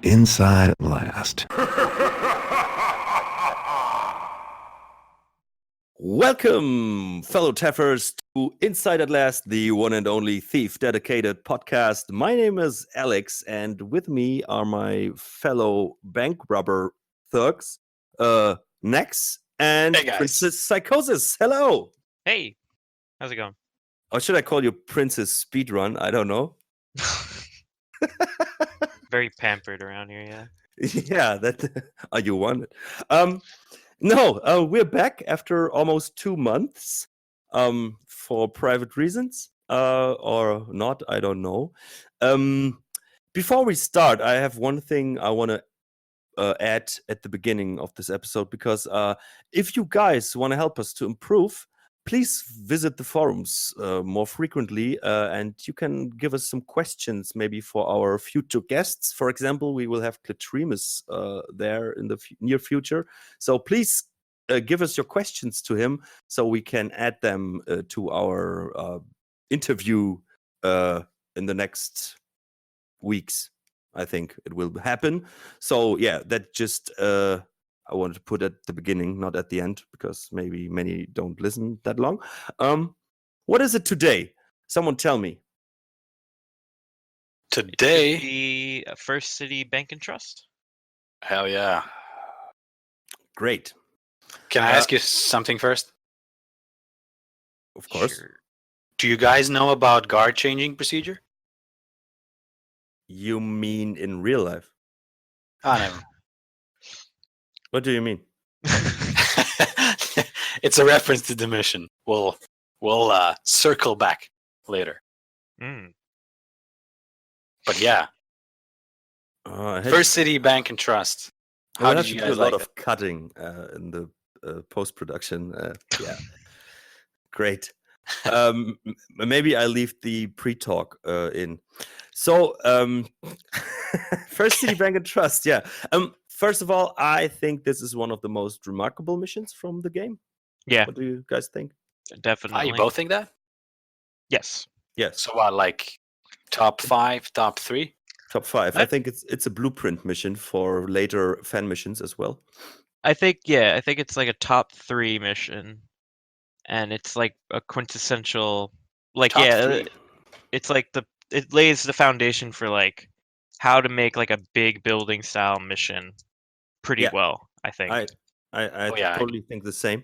Inside at last. Welcome, fellow Teffers, to Inside at Last, the one and only thief-dedicated podcast. My name is Alex, and with me are my fellow bank robber thugs, Nex and Hey, guys. Princess Psychosis. Hello! Hey, how's it going? Or should I call you Princess Speedrun? I don't know. Very pampered around here, yeah. Yeah, that are you wanted. No, we're back after almost 2 months for private reasons or not, I don't know. Before we start, I have one thing I want to add at the beginning of this episode, because if you guys want to help us to improve, please visit the forums more frequently, and you can give us some questions maybe for our future guests. For example, we will have Clatremus there in the near future. So please give us your questions to him so we can add them to our interview in the next weeks. I think it will happen. So yeah, that just I wanted to put at the beginning, not at the end, because maybe many don't listen that long. What is it today? Someone tell me. Today, The First City Bank and Trust. hell yeah. Great. Can I ask you something first? Of course. Sure. Do you guys know about guard changing procedure? You mean in real life? Oh, never. What do you mean? It's a reference to the mission. We'll circle back later. Mm. But yeah, First City Bank and Trust. How How did did you do guys a lot like of cutting in the post production? Yeah, great. Maybe I leave the pre-talk in. So, First City Bank and Trust. Yeah. First of all, I think this is one of the most remarkable missions from the game. Yeah, What do you guys think? definitely. You both think that? Yes. Yes. So what, like top 5, top 3? Top 5. I I- think it's a blueprint mission for later fan missions as well. I think it's like a top 3 mission. And it's like a quintessential, like, Top yeah, 3. it's like it lays the foundation for like how to make like a big building style mission pretty Yeah. well, I think. I Oh, yeah. totally think the same.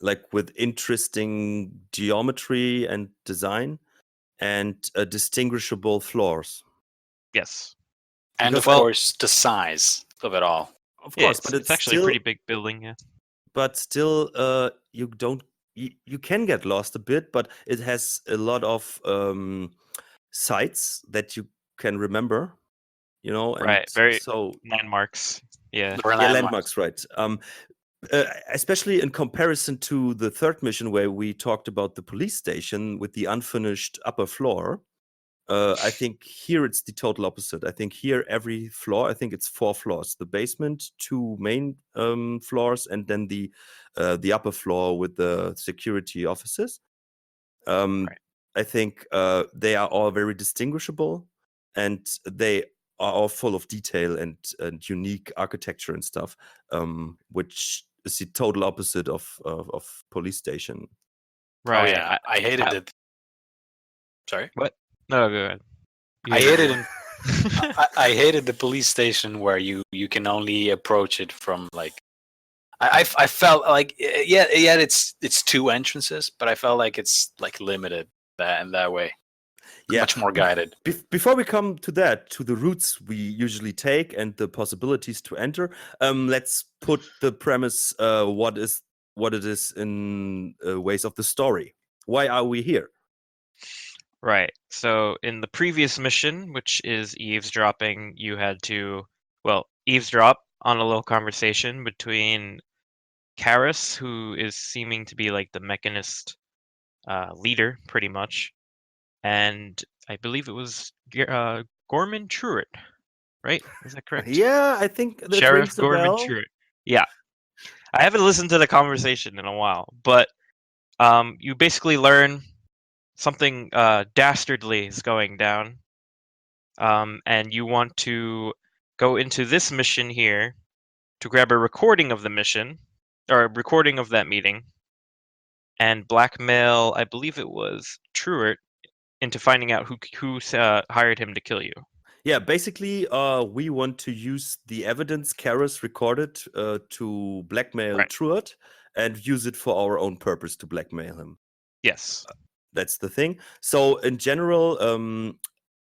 Like with interesting geometry and design and distinguishable floors. Yes. And of Because- course, the size of it all. Of Yeah, course, but it's actually still, a pretty big building, yeah. but still you can get lost a bit, but it has a lot of sites that you can remember, and Right, very- so Landmarks. Yeah. There are yeah, landmarks, right. Especially in comparison to the third mission where we talked about the police station with the unfinished upper floor. I think here it's the total opposite. I think here every floor, I think it's 4 floors: the basement, 2 main floors, and then the upper floor with the security offices. Right. I think they are all very distinguishable, and they are all full of detail and unique architecture and stuff, which is the total opposite of police station. Right. Oh yeah, I hated I- it. Sorry, No, go ahead. I hated it. I hated the police station where you can only approach it from like. I felt like yeah it's 2 entrances, but I felt like it's like limited in that way. Yeah. Much more guided. Before we come to that, to the routes we usually take and the possibilities to enter, let's put the premise what it is in ways of the story. Why are we here? Right. So in the previous mission, which is eavesdropping, you had to, eavesdrop on a little conversation between Karis, who is seeming to be like the mechanist leader, pretty much, and I believe it was Gorman Truitt, right? Is that correct? Yeah, I think that Sheriff rings a Gorman bell. Truitt. Yeah. I haven't listened to the conversation in a while, but you basically learn something dastardly is going down, and you want to go into this mission here to grab a recording of the mission, or a recording of that meeting, and blackmail, I believe it was Truart, into finding out who hired him to kill you. Yeah, basically, we want to use the evidence Karras recorded to blackmail Right. Truart and use it for our own purpose to blackmail him. Yes. That's the thing. So in general,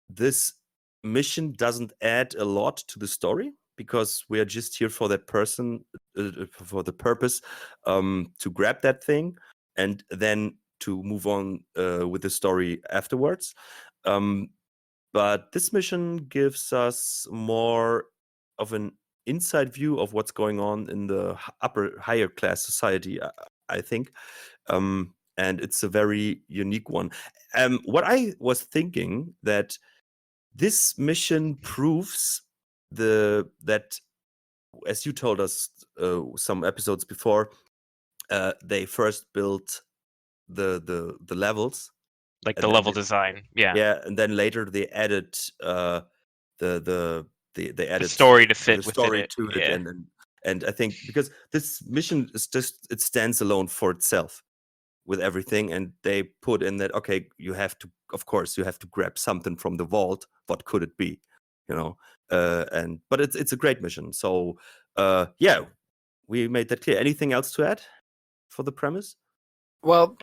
this mission doesn't add a lot to the story because we are just here for that person, for the purpose to grab that thing and then to move on with the story afterwards. But this mission gives us more of an inside view of what's going on in the higher class society, I think. And it's a very unique one. What I was thinking that this mission proves that, as you told us some episodes before, they first built the levels, Like and the then level design. Yeah. and then later they added they added story to the fit within story it. to it, Yeah. and I think because this mission is just, it stands alone for itself with everything, and they put in that, okay, you have to, of course, you have to grab something from the vault. What could it be, you know? But it's a great mission. So yeah, we made that clear. Anything else to add for the premise? Well,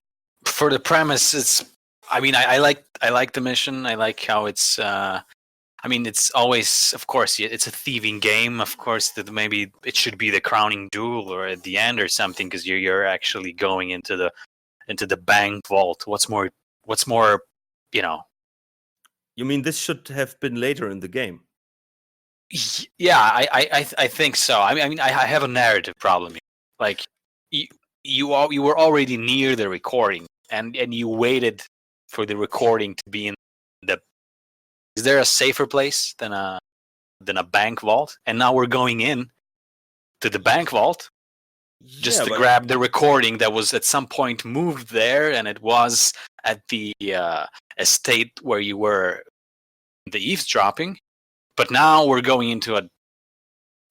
for the premise, it's. I mean, I like the mission. I like how it's. I mean, it's always, of course, it's a thieving game. Of course, that maybe it should be the crowning duel or at the end or something, because you're actually going into the bank vault. What's more, you know? You mean this should have been later in the game? Yeah, I think so. I mean, I have a narrative problem here. Like, you were already near the recording, and you waited for the recording to be in the. Is there a safer place than a bank vault? And now we're going in to the bank vault just to grab the recording that was at some point moved there, and it was at the estate where you were the eavesdropping. But now we're going into a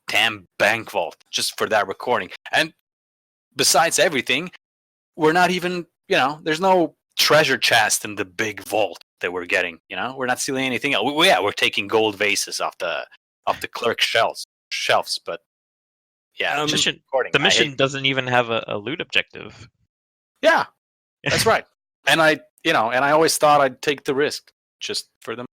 damn bank vault just for that recording. And besides everything, we're not even, there's no treasure chest in the big vault that we're getting. We're not stealing anything else. We're taking gold vases off the clerk shelves. But yeah, the mission doesn't even have a loot objective. Yeah, that's right. And I always thought I'd take the risk just for them.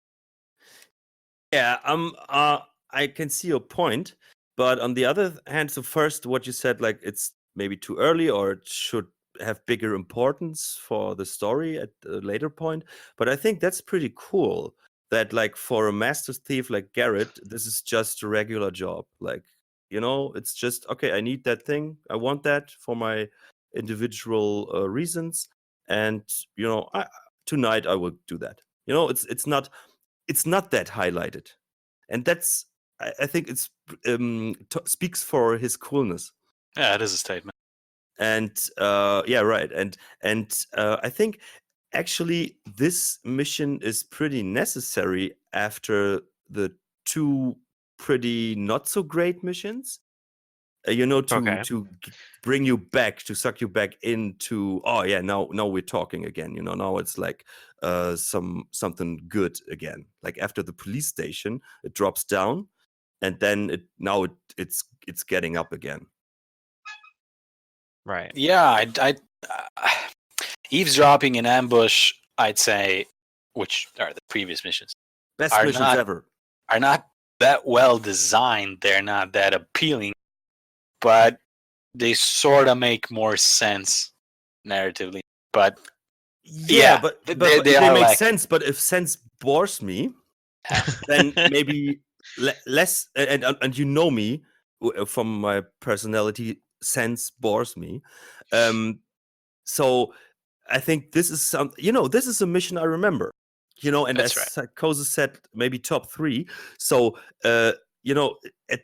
Yeah, I can see your point, but on the other hand, so first, what you said, like it's maybe too early, or it should have bigger importance for the story at a later point. But I think that's pretty cool. That, like, for a master thief like Garret, this is just a regular job. Like, it's just, okay, I need that thing, I want that for my individual reasons, and tonight I will do that. It's not that highlighted, and that's, I think it's speaks for his coolness. Yeah, it is a statement. And yeah, right. And I think actually this mission is pretty necessary after the two pretty not so great missions. To bring you back, to suck you back into, oh yeah, now we're talking again. Now it's like something good again. Like after the police station, it drops down, and then it's getting up again. Right. Yeah, I eavesdropping and ambush, I'd say, which are the previous missions, Best missions ever. Are not that well designed. They're not that appealing, but they sort of make more sense narratively. But yeah, but they make sense. But if sense bores me, then maybe less. And me from my personality, sense bores me. So I think this is this is a mission I remember. And that's as right. Koza said, maybe top 3. So at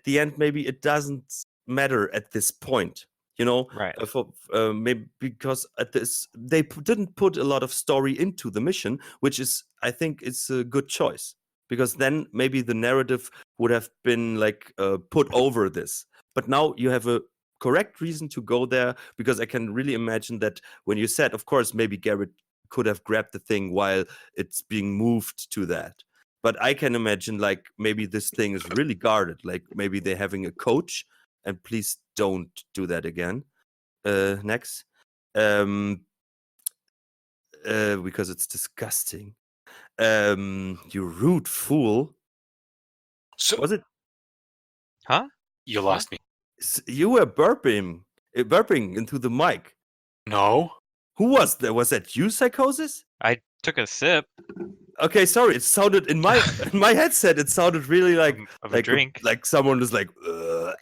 the end, maybe it doesn't matter at this point. Right. Maybe because at this they didn't put a lot of story into the mission, which is, I think, it's a good choice. because then maybe the narrative would have been like put over this. But now you have a correct reason to go there, because I can really imagine that when you said, of course, maybe Garret could have grabbed the thing while it's being moved to that. But I can imagine like maybe this thing is really guarded, like maybe they're having a coach, and please don't do that again. Next. Because it's disgusting. You rude fool. So Was it? Huh? you lost me. You were burping into the mic. No. Who was that? Was that you, Psychosis? I took a sip Okay, sorry. It sounded in my headset. It sounded really like of a drink. like someone was like. "Ugh."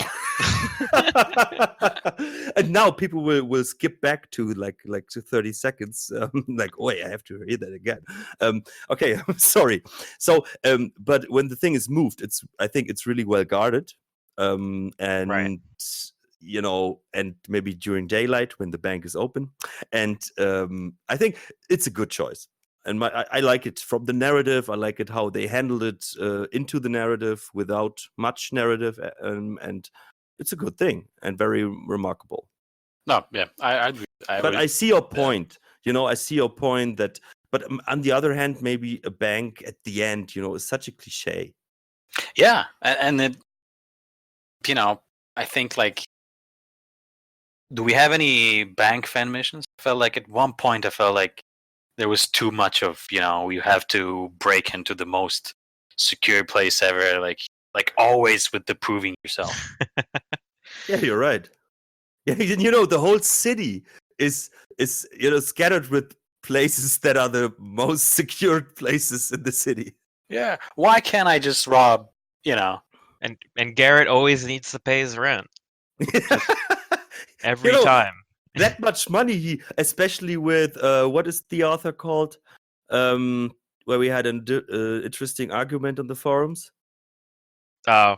And now people will skip back to like to 30 seconds. Like, wait, I have to hear that again. Okay, I'm sorry. So, but when the thing is moved, I think it's really well guarded. And Right. you know, and maybe during daylight when the bank is open, and I think it's a good choice. And I like it from the narrative. I like it how they handled it into the narrative without much narrative, and it's a good thing and very remarkable. No, yeah, I agree. But I see your point. You know, I see your point that. But on the other hand, maybe a bank at the end, you know, is such a cliche. Yeah, and it, you know, I think like, do we have any bank fan missions? I felt like at one point I felt like there was too much of, you know, you have to break into the most secure place ever, like always with the proving yourself. Yeah, you're right. Yeah, you know, the whole city is you know scattered with places that are the most secured places in the city. Yeah, why can't I just rob, you know? And Garret always needs to pay his rent every You know, time. that much money, especially with what is the author called? Where we had an interesting argument on the forums. Oh.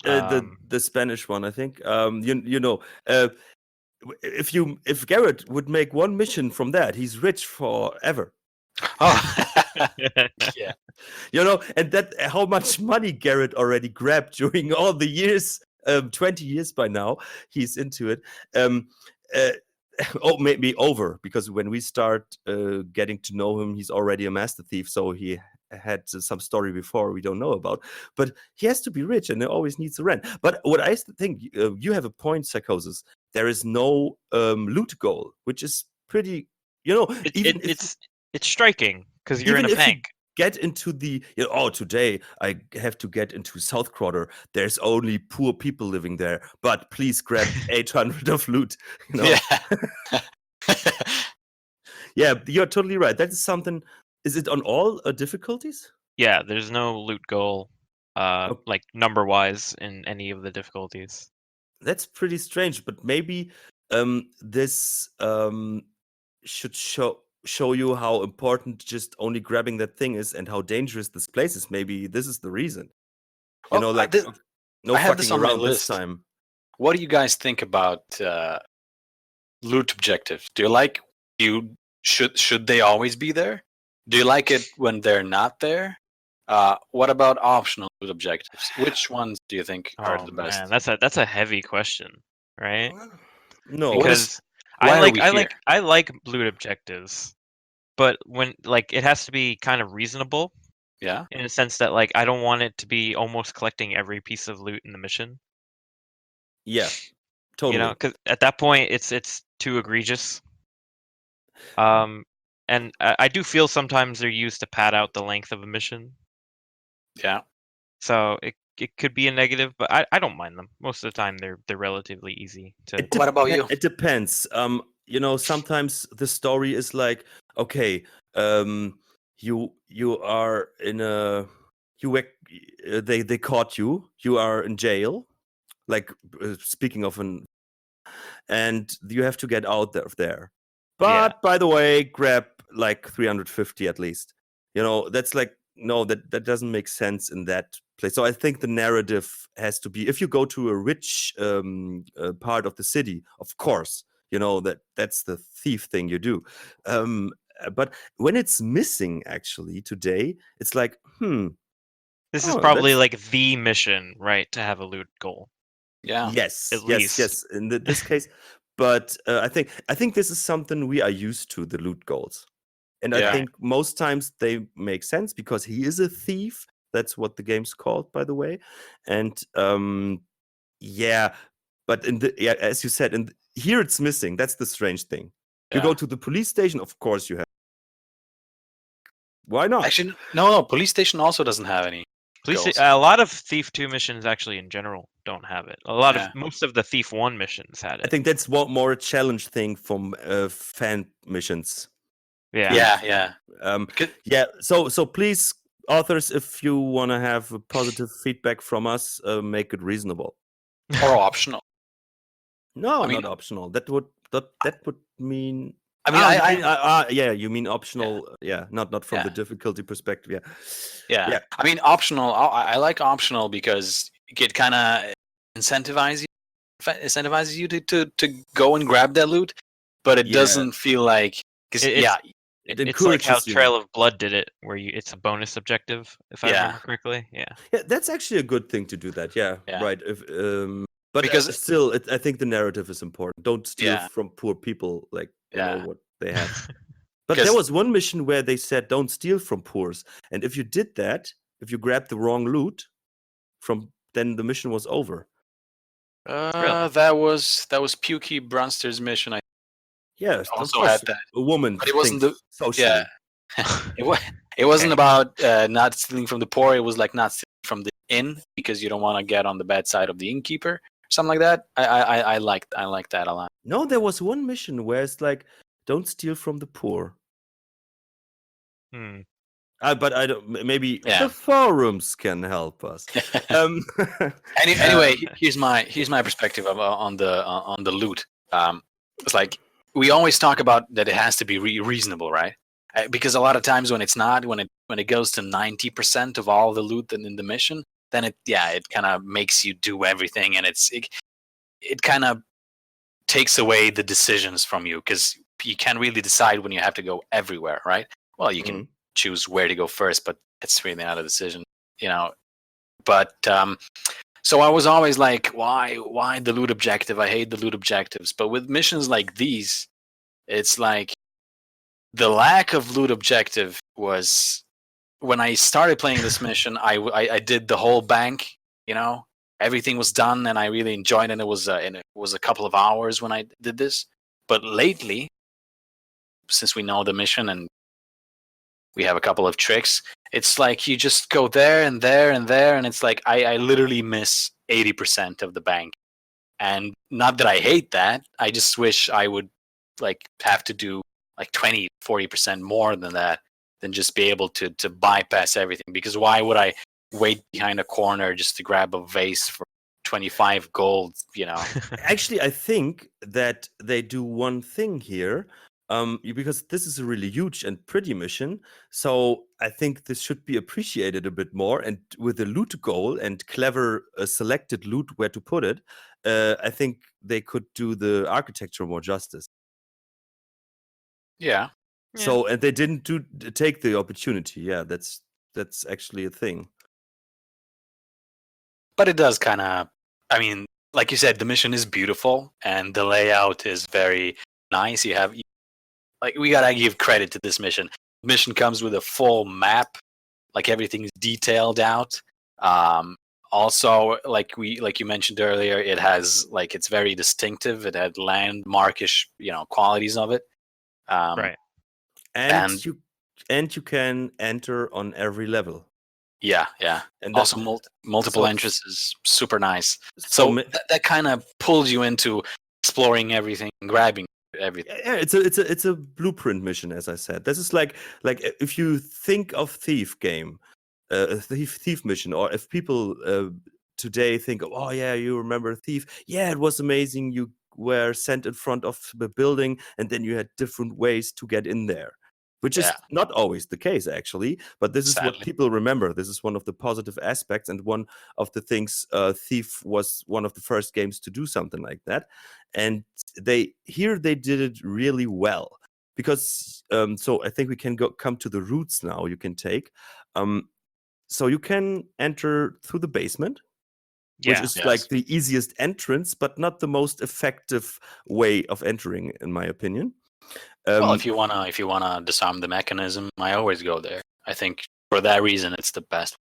The Spanish one, I think. You know, if Garret would make one mission from that, he's rich forever. Oh, yeah. You know, and that how much money Garret already grabbed during all the years, 20 years by now, he's into it. Oh, maybe over, because when we start getting to know him, he's already a master thief, so he had some story before we don't know about. But he has to be rich, and he always needs a rent. But what I think, you have a point, Psychosis. There is no loot goal, which is pretty, you know, It's striking because you're in even a if you bank. get into the, you know, oh, today I have to get into South Quarter. There's only poor people living there, but please grab 800 of loot. You know? Yeah. Yeah, you're totally right. That is something. Is it on all difficulties? Yeah, there's no loot goal, like number wise in any of the difficulties. That's pretty strange, but maybe this should show you how important just only grabbing that thing is, and how dangerous this place is. Maybe this is the reason. You know, like no I have fucking this on my around this list. time. What do you guys think about loot objectives? Do you like should they always be there? Do you like it when they're not there? What about optional loot objectives? Which ones do you think are the best? Man, that's a heavy question, right? No, Because why are we here? I like loot objectives, but when like it has to be kind of reasonable. Yeah. In a sense that like I don't want it to be almost collecting every piece of loot in the mission. yeah, totally. You know, because at that point it's too egregious. And I do feel sometimes they're used to pad out the length of a mission. Yeah. So it could be a negative, but I don't mind them. Most of the time they're relatively easy to. What about you? It depends. You know, sometimes the story is like, okay, you are in a they caught you. You are in jail. Like speaking of and you have to get out of there. But by the way, grab like 350 at least. You know, that's like, no, that doesn't make sense in that place. So I think the narrative has to be, if you go to a rich part of the city, of course, you know, that's the thief thing you do. but when it's missing, actually today, it's like, This is oh, probably that's like the mission, right, to have a loot goal. Yeah. yes, At yes, least. yes. In this case, but I think this is something we are used to, the loot goals, and I Yeah. think most times they make sense because he is a thief. That's what the game's called, by the way, and yeah. But as you said, here it's missing. That's the strange thing. You go Yeah. to the police station, of course you have. Why not? Actually, no. Police station also doesn't have any goals. A lot of Thief 2 missions actually in general don't have it. Yeah. Most of the Thief 1 missions had I it. think that's more a challenge thing from fan missions. Yeah. Yeah. Because- Yeah. So please, authors, if you want to have a positive feedback from us, make it reasonable. or optional. No, I mean- not optional. That would mean. I mean, yeah, you mean optional. Yeah, not from the Yeah. difficulty perspective. Yeah. yeah. I mean, optional. I like optional because it kind of incentivizes you to go and grab that loot, but it Yeah. doesn't feel like because It It It's like how encourages you. Trail of Blood did it, where it's a bonus objective, if I Yeah. remember correctly. Yeah. Yeah, that's actually a good thing to do that. Yeah, Yeah. right. But Because- still, I think the narrative is important. Don't steal Yeah. from poor people, like you know Yeah. what they have. But there 'Cause- was one mission where they said, "Don't steal from poors," and if you did that, if you grabbed the wrong loot, then the mission was over. Really? That was Pukey Brunster's mission. I Yeah, of also course, had that. a woman. But it wasn't thinks the- socially. It wasn't Okay. about not stealing from the poor. It was like not stealing from the inn because you don't want to get on the bad side of the innkeeper, something like that. I liked that a lot. No, there was one mission where it's like, "Don't steal from the poor." Hmm. But I don't. Maybe Yeah. the forums can help us. Um, Anyway, here's my perspective on the loot. It's like we always talk about that it has to be reasonable, right? Because a lot of times when it's not, when it goes to 90% of all the loot in the mission, then it kind of makes you do everything, and it kind of takes away the decisions from you because you can't really decide when you have to go everywhere, right? Well, you can choose where to go first, but it's really not a decision, you know. But so I was always like, why the loot objective? I hate the loot objectives. But with missions like these, it's like the lack of loot objective was when I started playing this mission. I did the whole bank, you know, everything was done, and I really enjoyed it. And it was a couple of hours when I did this. But lately, since we know the mission and we have a couple of tricks, it's like you just go there and there and there, and it's like I literally miss 80% of the bank. And not that I hate that, I just wish I would like have to do like 20-40% more than that, than just be able to bypass everything. Because why would I wait behind a corner just to grab a vase for 25 gold, you know? Actually, I think that they do one thing here, because this is a really huge and pretty mission. So I think this should be appreciated a bit more. And with a loot goal and clever selected loot where to put it, I think they could do the architecture more justice. Yeah. So and they didn't take the opportunity. Yeah, that's actually a thing. But it does kind of, I mean, like you said, the mission is beautiful and the layout is very nice. You have, like, we gotta give credit to this mission. The mission comes with a full map, like everything is detailed out. Also, like you mentioned earlier, it has like it's very distinctive. It had landmarkish, you know, qualities of it. Right. And you can enter on every level. Yeah. And Also, multiple so- entrances, super nice. So So that kind of pulls you into exploring everything, and grabbing everything. yeah, it's a blueprint mission, as I said. This is like if you think of Thief game, a thief mission, or if people today think, oh yeah, you remember Thief? Yeah, it was amazing. You were sent in front of the building, and then you had different ways to get in there, which is Yeah. not always the case actually. But this is what Sadly. people remember. This is one of the positive aspects, and one of the things. Thief was one of the first games to do something like that, and they did it really well. because so I think we can come to the routes now you can take. So you can enter through the basement, which Yeah. is Yes. like the easiest entrance, but not the most effective way of entering, in my opinion. Well, if you wanna disarm the mechanism, I always go there. I think for that reason, it's the best.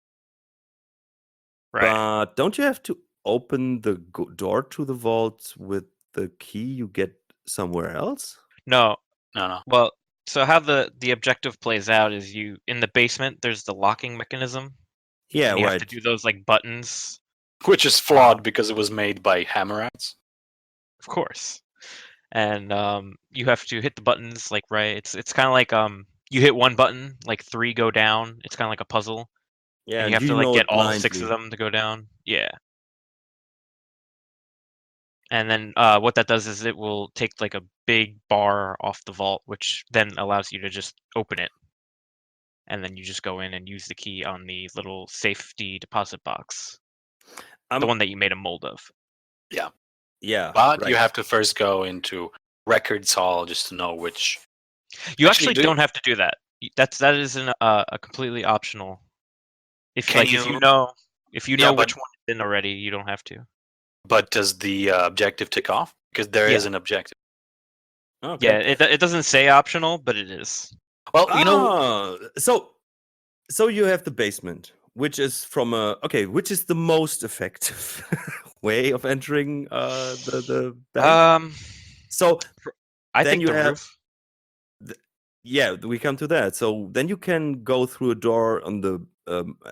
Right. But don't you have to open the door to the vault with the key you get somewhere else? No. No. Well, so how the objective plays out is you in the basement. There's the locking mechanism. Yeah, and you right. have to do those like buttons, Which is flawed because it was made by hammerats. of course. And you have to hit the buttons like right. It's kind of like you hit one button, like 3 go down. It's kind of like a puzzle. Yeah, and you have to know like it get all 6 blindly. of them to go down. Yeah. And then what that does is it will take like a big bar off the vault, which then allows you to just open it. And then you just go in and use the key on the little safety deposit box, the one that you made a mold of. Yeah, But right. you have to first go into records hall just to know which. You Actually, actually don't have to do that. That is a completely optional. If Can if you you- know Yeah, which one is in already, you don't have to. But does the objective tick off? Because there is Yeah. an objective. Okay. Yeah, it doesn't say optional, but it is. Well, you know, So you have the basement, which is which is the most effective way of entering the bank? So I then think you the have- roof. yeah, we come to that. So then you can go through a door on the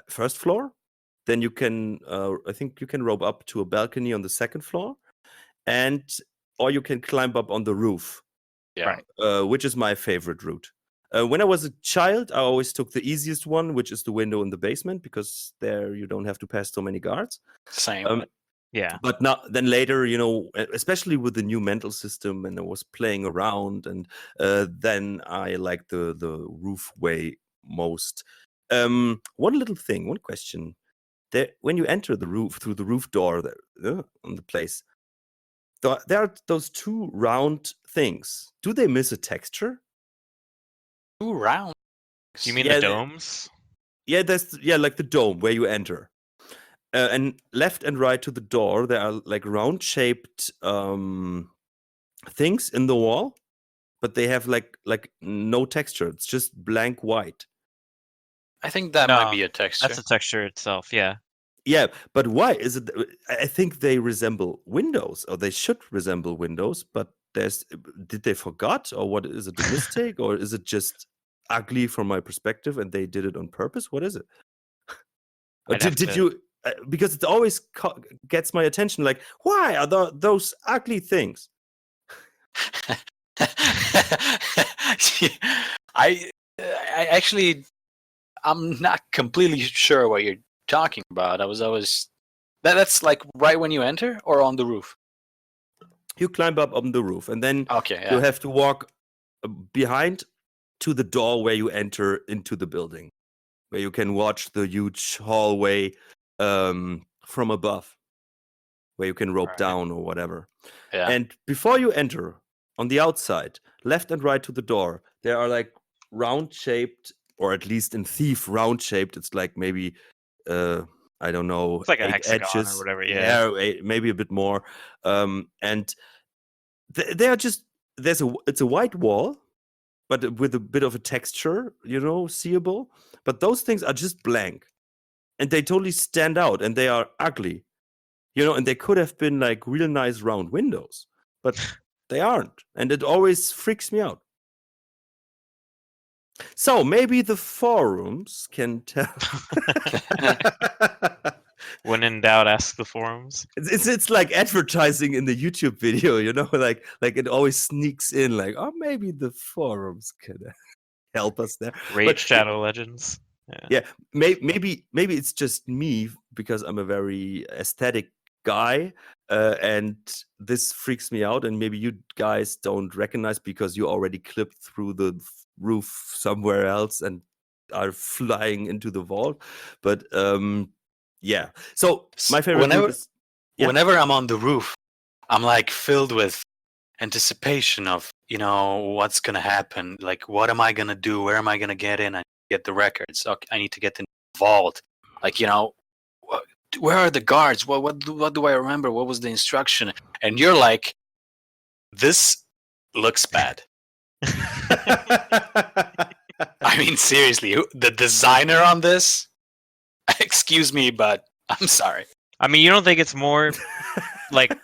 first floor. Then you can, I think you can rope up to a balcony on the second floor, or you can climb up on the roof, yeah. Right. which is my favorite route. When I was a child, I always took the easiest one, which is the window in the basement, because there you don't have to pass so many guards. Same. Yeah. But then later, especially with the new mental system, and I was playing around, and then I liked the roof way most. One little thing, one question: when you enter the roof through the roof door on the place, there are those 2 round things. Do they miss a texture? 2 rounds. You mean Yeah, the domes? Yeah, like the dome where you enter. And left and right to the door, there are like round-shaped things in the wall, but they have like no texture. It's just blank white. I think that No, might be a texture. That's the texture itself. Yeah. Yeah, but why is it? I think they resemble windows, or they should resemble windows. But did they forgot, or what is it? A mistake, or is it just ugly from my perspective, and they did it on purpose? What is it? Or I'd have did to- you? Because it always gets my attention. Like, why are those ugly things? I actually, I'm not completely sure what you're talking about. That's like right when you enter or on the roof. You climb up on the roof, and then Okay, you yeah. have to walk behind to the door where you enter into the building, where you can watch the huge hallway from above, where you can rope Alright. down or whatever. Yeah. And before you enter, on the outside, left and right to the door, there are like round-shaped, or at least in Thief, round-shaped. It's like maybe, I don't know, It's like a 8 hexagon or edges. whatever, yeah. Maybe a bit more. And they are just it's a white wall, but with a bit of a texture, seeable. But those things are just blank, and they totally stand out, and they are ugly, and they could have been like real nice round windows, but they aren't, and it always freaks me out. So maybe the forums can tell. When in doubt, ask the forums. It's like advertising in the YouTube video, like it always sneaks in, like, oh, maybe the forums can help us there. Raid Shadow Legends. Yeah, maybe it's just me, because I'm a very aesthetic guy, and this freaks me out, and maybe you guys don't recognize because you already clipped through the roof somewhere else and are flying into the vault. But yeah, so my favorite route is Whenever I'm on the roof, I'm like filled with anticipation of what's gonna happen? Like, what am I gonna do? Where am I gonna get in? I get the records. Okay, I need to get in the vault. Like, where are the guards? What do I remember? What was the instruction? And you're like, this looks bad. I mean, seriously, the designer on this, excuse me, but I'm sorry. I mean, you don't think it's more like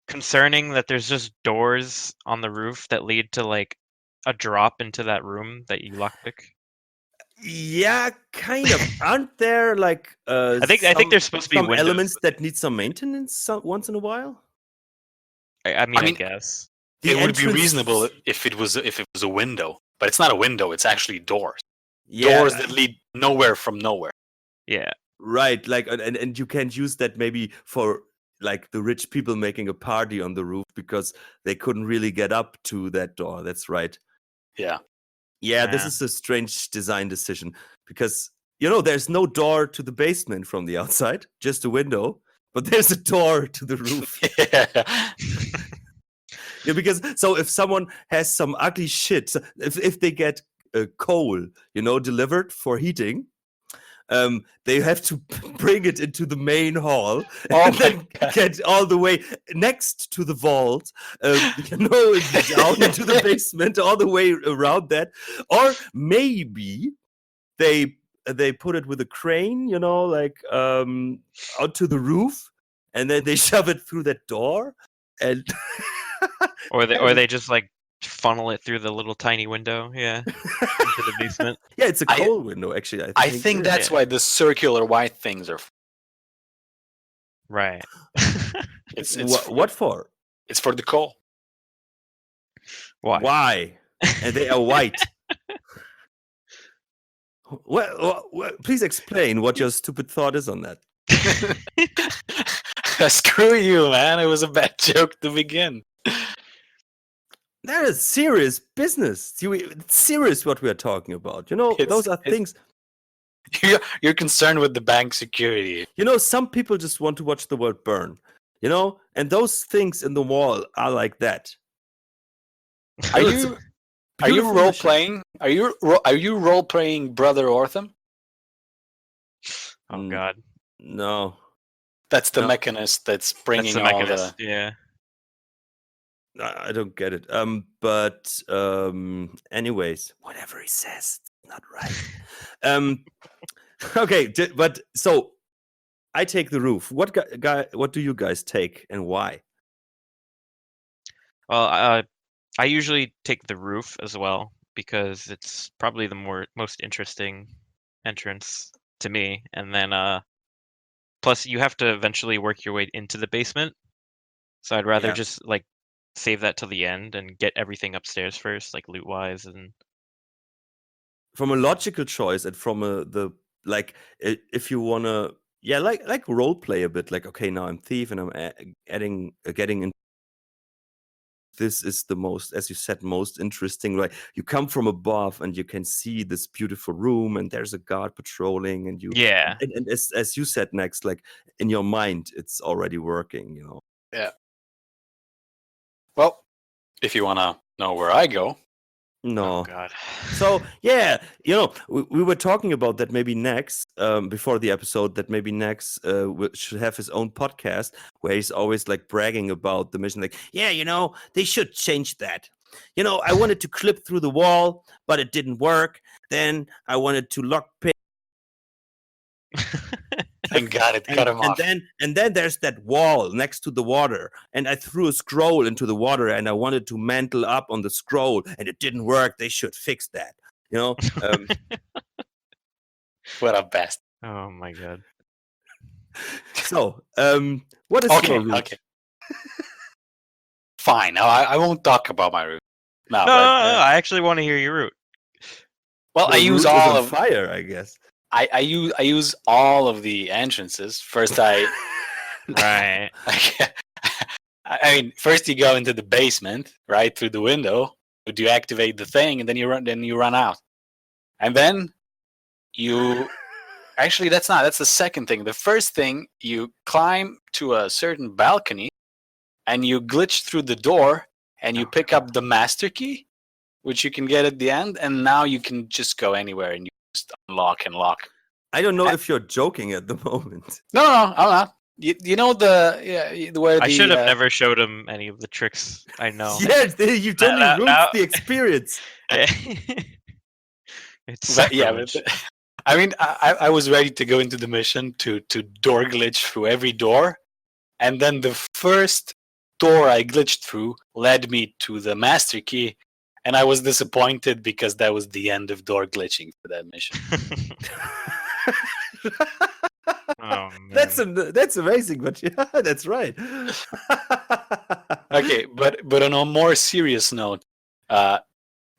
concerning that there's just doors on the roof that lead to like a drop into that room that you lockpick? Yeah, kind of. Aren't there like I think there's supposed to be some windows. elements that need some maintenance once in a while? I mean, I guess. It would be reasonable if it was a window, but it's not a window. It's actually doors. Yeah, Doors that lead nowhere from nowhere. Yeah. right. Like, and you can't use that maybe for like the rich people making a party on the roof because they couldn't really get up to that door. That's right. Yeah. Yeah, this Yeah. is a strange design decision because there's no door to the basement from the outside, just a window, but there's a door to the roof. Yeah, because so if someone has some ugly shit, so if they get coal, delivered for heating, they have to bring it into the main hall and then get all the way next to the vault, down into the basement, all the way around that, or maybe they put it with a crane, like out to the roof, and then they shove it through that door, and Or they just like funnel it through the little tiny window, into the basement. Yeah, it's a coal window, actually. I think that's why the circular white things are. Right. It's what for? It's for the coal. Why? And they are white. Well, please explain what your stupid thought is on that. Screw you, man. It was a bad joke to begin. That is serious business. It's serious what we are talking about. Those are things. You're concerned with the bank security. Some people just want to watch the world burn. And those things in the wall are like that. Are you role playing? Are you role playing Brother Ortham? Oh God. No. That's the mechanist that's bringing all the. Yeah. I don't get it. But anyways, whatever he says, it's not right. Okay, but so I take the roof. What do you guys take and why? Well, I usually take the roof as well because it's probably the most interesting entrance to me. And then plus you have to eventually work your way into the basement. So I'd rather just like save that till the end and get everything upstairs first, like loot wise. And from a logical choice and from if you want to like role play a bit, like, okay, now I'm thief and I'm getting in. This is the most, as you said, most interesting. Right, you come from above and you can see this beautiful room, and there's a guard patrolling, and and as you said, next, like in your mind, it's already working. Yeah. Well, if you want to know where I go. No. Oh God. So yeah, we were talking about that maybe next, before the episode, that maybe next should have his own podcast where he's always like bragging about the mission, like, they should change that. I wanted to clip through the wall, but it didn't work. Then I wanted to lockpick. And got it, cut him off. And then there's that wall next to the water, and I threw a scroll into the water, and I wanted to mantle up on the scroll, and it didn't work. They should fix that. What a best. Oh my God. So, what is your route? Okay. Fine. Now I won't talk about my route. No, I actually want to hear your route. Well, The I use route is all on of fire, I guess. I use all of the entrances. First, Right. I mean, first you go into the basement, right through the window. You deactivate the thing, and then you run out. And then you actually that's the second thing. The first thing, you climb to a certain balcony, and you glitch through the door, and you pick up the master key, which you can get at the end, and now you can just go anywhere and you just unlock and lock. I don't know if you're joking at the moment. No, I'm not. You know where I the should have never showed him any of the tricks I know. Yeah, you totally Now- ruined now- the experience. It's But, yeah, but, sacrilege. I mean, I was ready to go into the mission to door glitch through every door, and then the first door I glitched through led me to the master key, and I was disappointed because that was the end of door glitching for that mission. Oh, That's man. that's amazing, but yeah, that's right. Okay, but on a more serious note,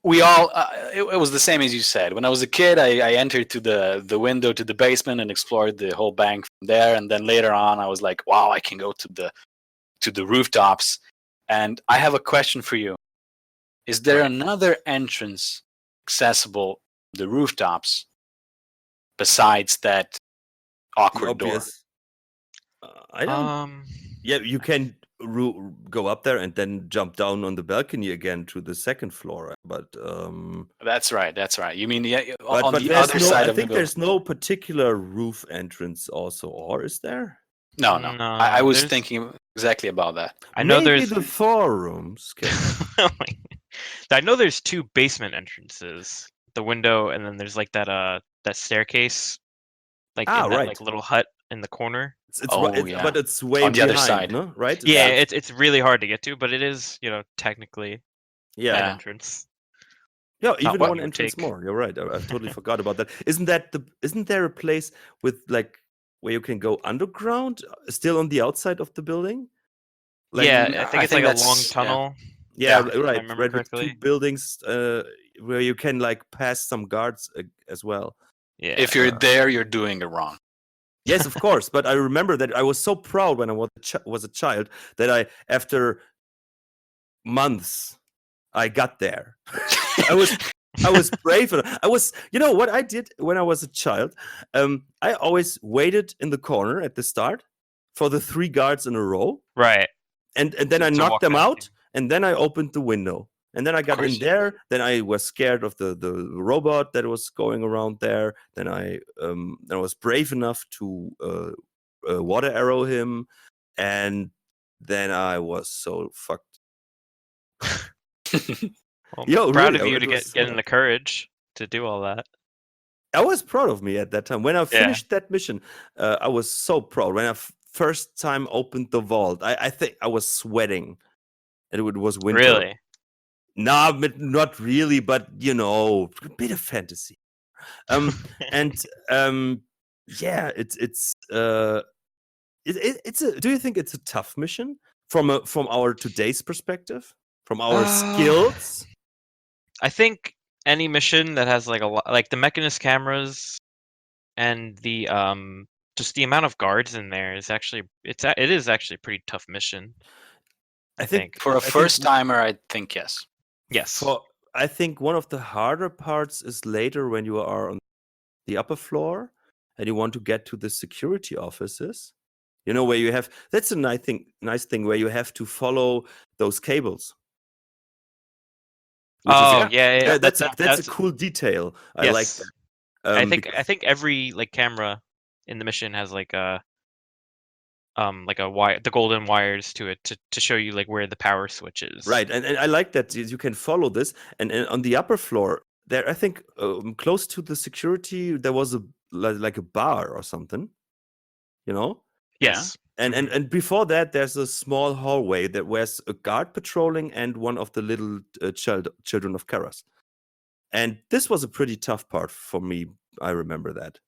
we all it was the same as you said. When I was a kid, I entered to the window to the basement and explored the whole bank from there, and then later on, I was like, wow, I can go to the rooftops. And I have a question for you: is there another entrance accessible to the rooftops besides that awkward door? Obvious. I don't. Yeah, you can go up there and then jump down on the balcony again to the second floor. But That's right. You mean but on the there's other no. side I of the think building? there's no particular roof entrance also, or is there? No. I was there's- thinking exactly about that. I know Maybe there's. the forums. Oh my- I know there's 2 basement entrances. The window, and then there's like that staircase, like in that right. like little hut in the corner. Yeah. But it's way On the other behind, side. no? Right? Yeah, Yeah. it's really hard to get to, but it is technically an Yeah. entrance. Yeah, even what one you would entrance take. more. You're right. I've totally forgot about that. Isn't there a place with like where you can go underground, still on the outside of the building? Like, Yeah, Mm, I think I it's think like a long that's- yeah. tunnel. yeah, yeah, if I right. remember Right, with 2 correctly. buildings where you can like pass some guards as well. Yeah. If you're there, you're doing it wrong. Yes, of course. But I remember that I was so proud when I was a child that after months, I got there. I was brave. I was, what I did when I was a child? I always waited in the corner at the start for the 3 guards in a row, Right. and then I To knocked walk them past out, and then I opened the window, and then I got course in you there. Then I was scared of the robot that was going around there. Then I was brave enough to water arrow him, and then I was so fucked. Well, Yo, proud really, of you it to was get in the courage to do all that. I was proud of me at that time. When I finished that mission, I was so proud. When I first time opened the vault, I think I was sweating. And it was winter. Really? Nah, not really, but a bit of fantasy. And yeah, it's a. Do you think it's a tough mission from our today's perspective, from our skills? I think any mission that has like a lot, like the Mechanist cameras and the just the amount of guards in there is actually it is actually a pretty tough mission. I think. For a first timer, I think yes. Yes. I think one of the harder parts is later when you are on the upper floor and you want to get to the security offices. Where you have that's a nice thing where you have to follow those cables. Yeah. That's a cool detail. I like yes. that. I think every like camera in the mission has like a wire, the golden wires to it to show you like where the power switch is. Right, and I like that you can follow this. And on the upper floor, there I think close to the security there was like a bar or something. Yes. And before that, there's a small hallway that was a guard patrolling and one of the little children of Karas. And this was a pretty tough part for me. I remember that.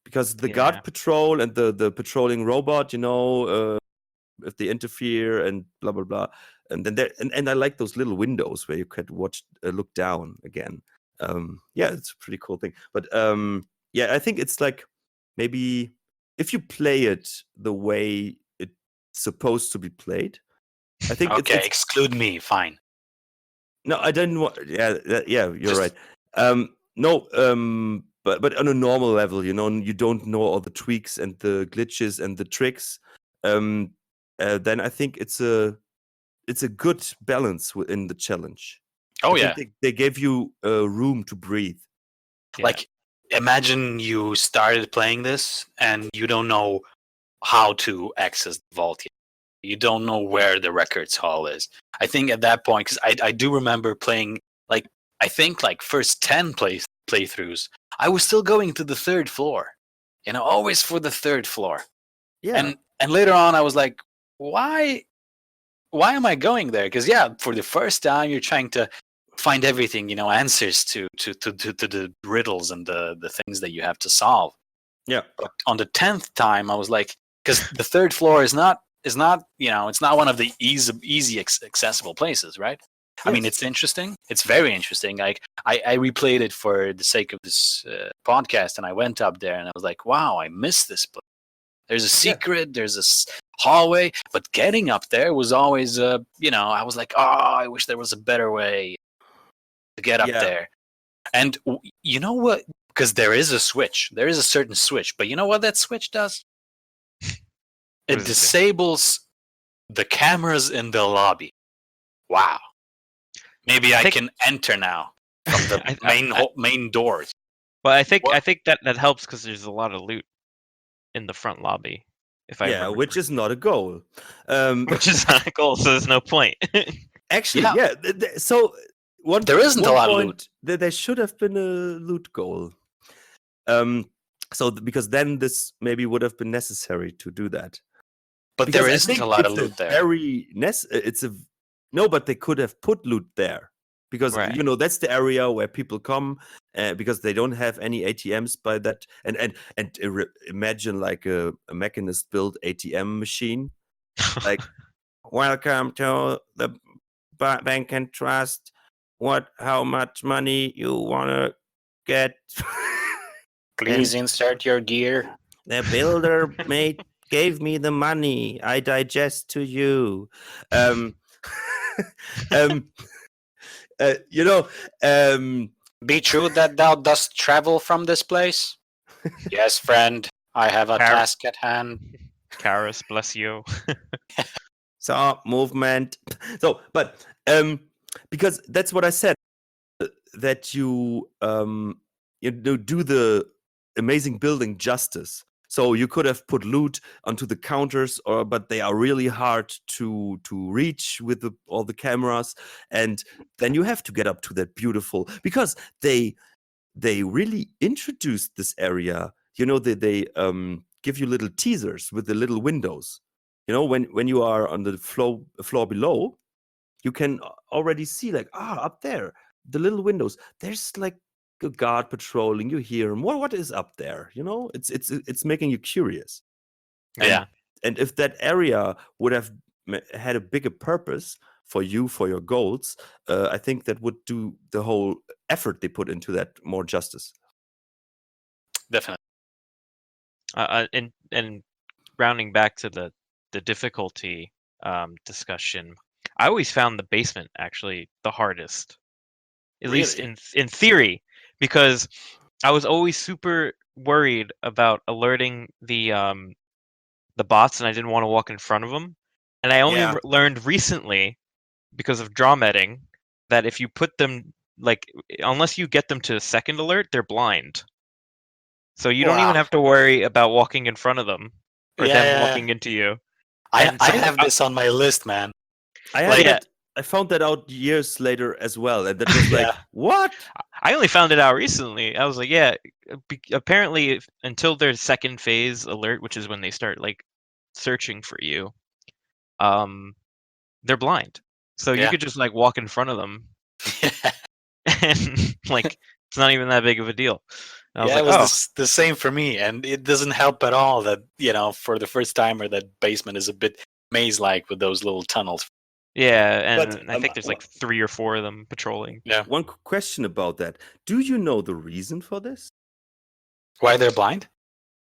Because the guard patrol and the patrolling robot, if they interfere and blah blah blah, and then and I like those little windows where you could look down again. Yeah, it's a pretty cool thing. But yeah, I think it's like maybe if you play it the way it's supposed to be played, I think Okay, exclude me. Fine. No, I didn't want. Yeah, you're right. No, but on a normal level, you don't know all the tweaks and the glitches and the tricks. Then I think it's it's a good balance within the challenge. Oh I yeah. think they gave you room to breathe. Yeah. Like, imagine you started playing this and you don't know how to access the vault yet. You don't know where the records hall is. I think at that point, because I do remember playing, like, I think like first 10 playthroughs, I was still going to the third floor. You know, always for the third floor. Yeah. And later on, I was like, why am I going there? Because yeah, for the first time, you're trying to find everything, you know, answers to the riddles and the things that you have to solve. Yeah. But on the 10th time, I was like, because the third floor is not you know, it's not one of the easy accessible places, right? I mean, Yes. it's interesting. It's very interesting. Like I replayed it for the sake of this podcast, and I went up there and I was like, wow, I missed this place. There's a secret. There's this hallway, but getting up there was always, you know, I was like, oh, I wish there was a better way to get up Yeah. there. And you know what? Because there is a switch. There is a certain switch, but you know what that switch does? What It does it do? disables the cameras in the lobby. Wow. Maybe I think- can enter now from the main doors. Well, I think What? that helps because there's a lot of loot in the front lobby. If I Yeah, remember which is not a goal. which is not a goal, so there's no point. Actually, Yeah. yeah. So There isn't a lot of loot. There should have been a loot goal. Because then this maybe would have been necessary to do that. But Because there I isn't think a lot of it's loot there. No, but they could have put loot there because Right. you know that's the area where people come because they don't have any ATMs by that. And imagine like a mechanist built ATM machine. Like, welcome to the Bank and Trust. How much money you wanna get? Please insert your gear. The builder gave me the money. I digest to you. You know, Be true that thou dost travel from this place? Yes, friend. I have a task at hand. Karis, bless you. so movement. So, but because that's what I said, that you do the amazing building justice. So you could have put loot onto the counters, but they are really hard to reach with all the cameras, and then you have to get up to that beautiful because they really introduced this area. You know, they give you little teasers with the little windows. You know, when you are on the floor below, you can already see like up there the little windows. There's like a guard patrolling. You hear him. What is up there? You know, it's making you curious. Yeah. And if that area would have had a bigger purpose for you, for your goals, I think that would do the whole effort they put into that more justice. Definitely. And rounding back to the difficulty discussion, I always found the basement actually the hardest, at least Really? in theory, because I was always super worried about alerting the bots, and I didn't want to walk in front of them. And I only Yeah. learned recently, because of drawmetting, that if you put them unless you get them to a second alert, they're blind. So you don't even Wow. have to worry about walking in front of them or Yeah, them yeah. walking into you. I And so- have this on my list, man. I had Like- that. I found that out years later as well, and that was like, Yeah. what? I only found it out recently. I was like, yeah, apparently until their second phase alert, which is when they start like searching for you, they're blind. So you Yeah. could just like walk in front of them and like it's not even that big of a deal. And I was Yeah, it like, was the same for me, and it doesn't help at all that, you know, for the first timer, that basement is a bit maze-like with those little tunnels. yeah, and But, I think there's like 3 or 4 of them patrolling. Yeah. One question about that. Do you know the reason for this? Why they're blind?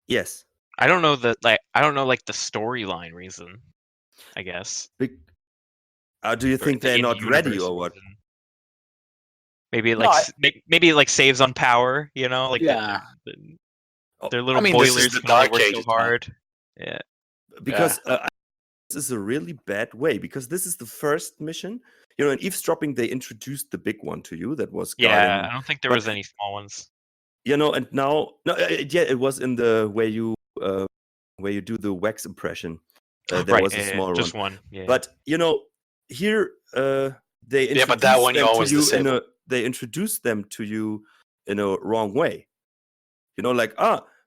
Yes. I don't know the storyline reason, I guess. Do you Or think the they're not ready in-universe or what? reason. Maybe No, maybe it like saves on power, you know, like Yeah. their little I mean, this is boilers the can only Dark work so Ages, man. hard. Yeah. Because is a really bad way, because this is the first mission. You know, in eavesdropping, they introduced the big one to you that was Yeah, guarding. I don't think there but was any small ones. You know, and now, no, yeah, it was in the where you do the wax impression. There Right, was a small just one. one. Yeah. But you know, here they Yeah, but that introduced one you them to always you disable. they introduced them to you in a wrong way. You know, like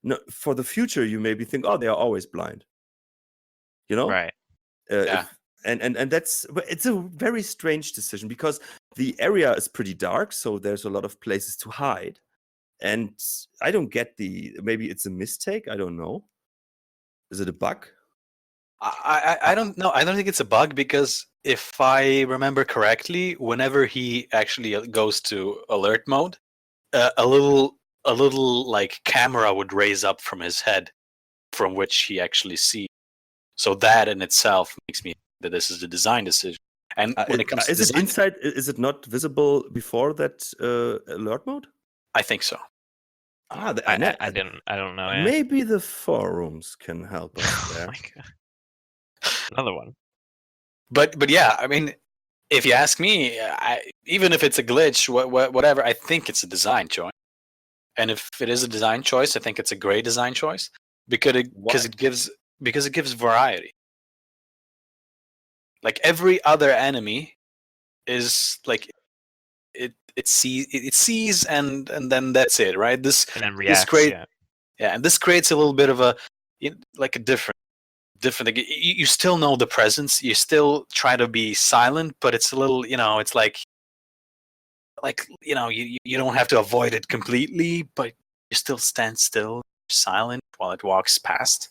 no, for the future you maybe think, oh, they are always blind. You know, Right. Yeah. and that's, but it's a very strange decision, because the area is pretty dark, so there's a lot of places to hide. And I don't get maybe it's a mistake. I don't know. Is it a bug? I don't know. I don't think it's a bug, because if I remember correctly, whenever he actually goes to alert mode, a little like camera would raise up from his head, from which he actually sees. So that in itself makes me think that this is a design decision. And when it comes to is it design, inside? Is it not visible before that alert mode? I think so. Ah, I don't know. Yeah. maybe the forums can help us Oh there. my god. Another one. But yeah, I mean, if you ask me, even if it's a glitch, whatever, I think it's a design choice. And if it is a design choice, I think it's a great design choice, because it gives variety. Like every other enemy is like it sees and then that's it, right? And then This reacts. create Yeah. and this creates a little bit of a like a different. Like, you still know the presence, you still try to be silent, but it's a little, it's like you don't have to avoid it completely, but you still stand still, silent while it walks past.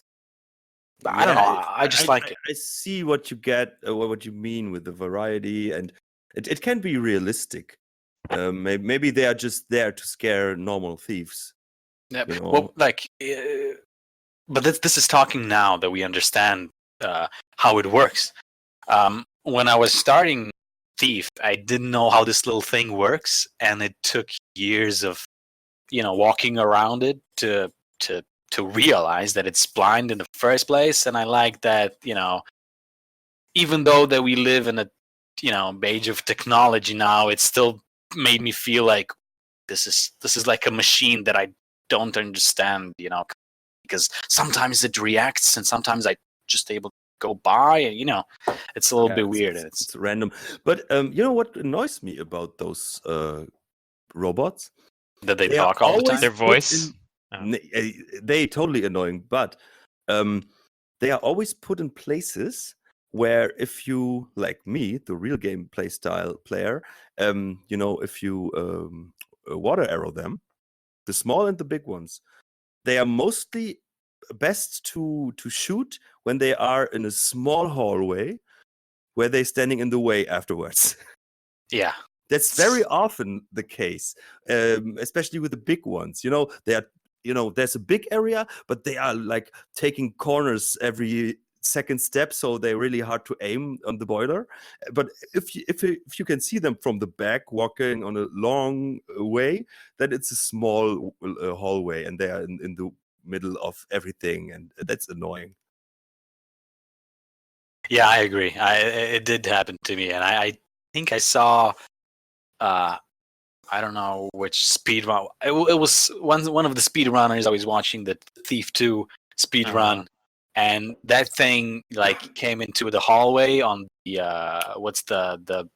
But I don't know, I just like it. I see what you get, what you mean with the variety, and it can be realistic. Maybe they are just there to scare normal thieves. Yeah, You know? well, like, but this is talking now that we understand how it works. When I was starting Thief, I didn't know how this little thing works, and it took years of walking around it to realize that it's blind in the first place. And I like that, even though that we live in a age of technology now, it still made me feel like this is like a machine that I don't understand, because sometimes it reacts and sometimes I just able to go by, and it's a little bit weird. It's random. But you know what annoys me about those robots? That they talk all the time. Their voice. They totally annoying, but they are always put in places where, if you, like me, the real gameplay style player, if you water arrow them, the small and the big ones, they are mostly best to shoot when they are in a small hallway where they're standing in the way afterwards. Yeah. That's very often the case, especially with the big ones. They are, there's a big area, but they are like taking corners every second step, so they're really hard to aim on the boiler. But if you can see them from the back walking on a long way, then it's a small hallway, and they are in the middle of everything, and that's annoying. Yeah, I agree. It did happen to me, and I think I saw. I don't know which speed run. It was one of the speed runners. I was watching the Thief 2 speed run, and that thing like came into the hallway on the what's the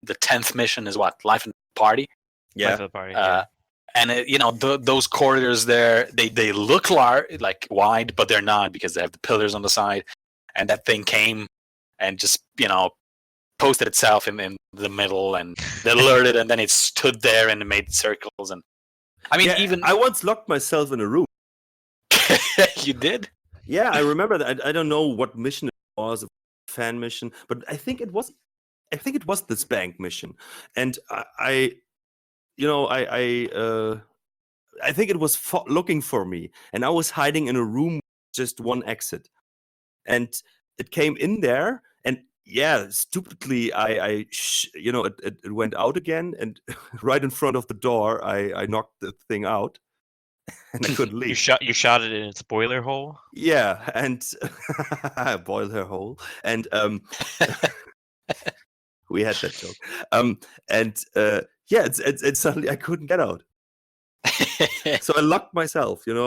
10th mission is what? Life in the Party. Yeah. Life of the Party. Yeah. And those corridors there, they look like wide, but they're not, because they have the pillars on the side. And that thing came and just posted itself in the middle, and they alerted, and then it stood there and it made circles. And I mean, even I once locked myself in a room. You did? Yeah, I remember that. I don't know what mission it was, a fan mission, but I think it was the Spank mission, and I think it was looking for me, and I was hiding in a room, just one exit, and it came in there, and yeah, stupidly, it went out again, and right in front of the door, I knocked the thing out, and I couldn't You leave. shot it in its boiler hole. Yeah, and boil her hole, and we had that joke. And yeah, it's suddenly I couldn't get out, so I locked myself. And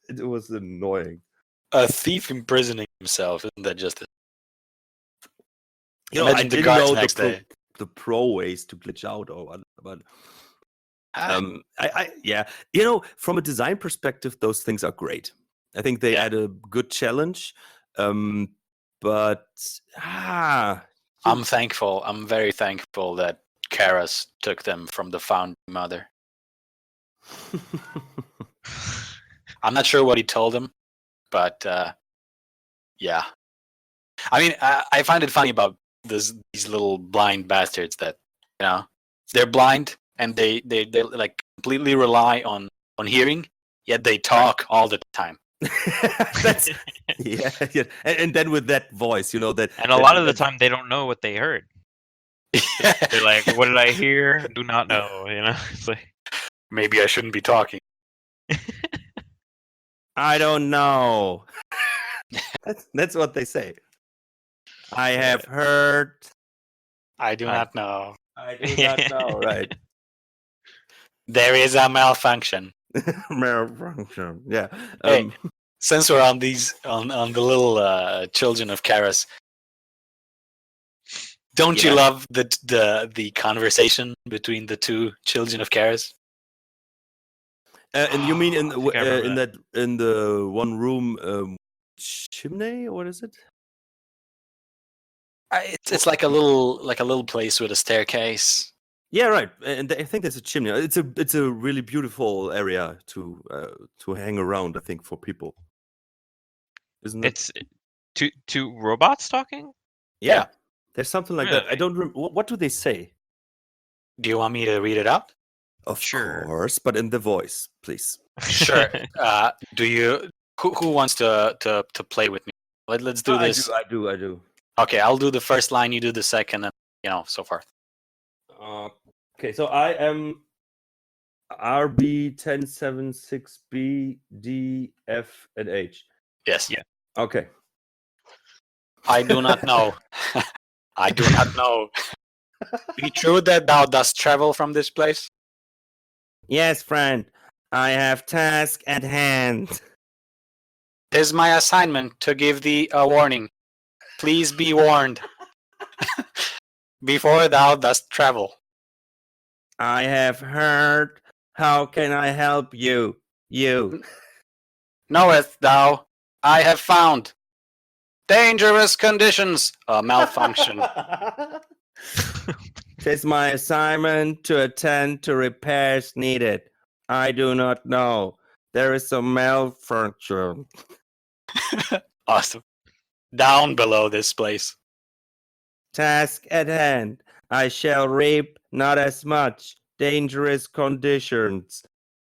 it was annoying. A thief imprisoning himself, isn't that just? I Imagine the didn't guards know next day. the pro ways to glitch out or what, but Ah, yeah, from a design perspective, those things are great. I think they add a good challenge, but I'm thankful. I'm very thankful that Karas took them from the founding mother. I'm not sure what he told them, but yeah. I mean, I find it funny about these little blind bastards that they're blind and they like completely rely on hearing, yet they talk all the time. That's yeah. And then with that voice, that. And a lot of the time, they don't know what they heard. They're like, "What did I hear? Do not know." It's like Maybe I shouldn't be talking. I don't know. That's what they say. I have heard. I do not know. I do not know. Right. There is a malfunction. Malfunction. Yeah. Hey, since we're on these on the little children of Karas, don't you love the conversation between the two children of Karas? And you mean in I think I remember in the one room chimney? What is it? It's like a little place with a staircase. Yeah, right. And I think there's a chimney. It's a really beautiful area to hang around. I think for people, isn't it? It's two robots talking. Yeah. There's something like that. I Really? don't remember. What do they say? Do you want me to read it out? Of Sure. course, but in the voice, please. Sure. Do you? Who wants to play with me? Let's do this. I do. Okay, I'll do the first line. You do the second, and so forth. Okay, so I am RB1076B D F and H. Yes. Yeah. Okay. I do not know. I do not know. Be true that thou dost travel from this place? Yes, friend. I have task at hand. 'Tis my assignment to give thee a warning. Please be warned before thou dost travel. I have heard. How can I help you? You. Knowest thou, I have found dangerous conditions, a malfunction. 'Tis my assignment to attend to repairs needed. I do not know. There is some malfunction. Awesome. Down below this place. Task at hand. I shall reap not as much. Dangerous conditions.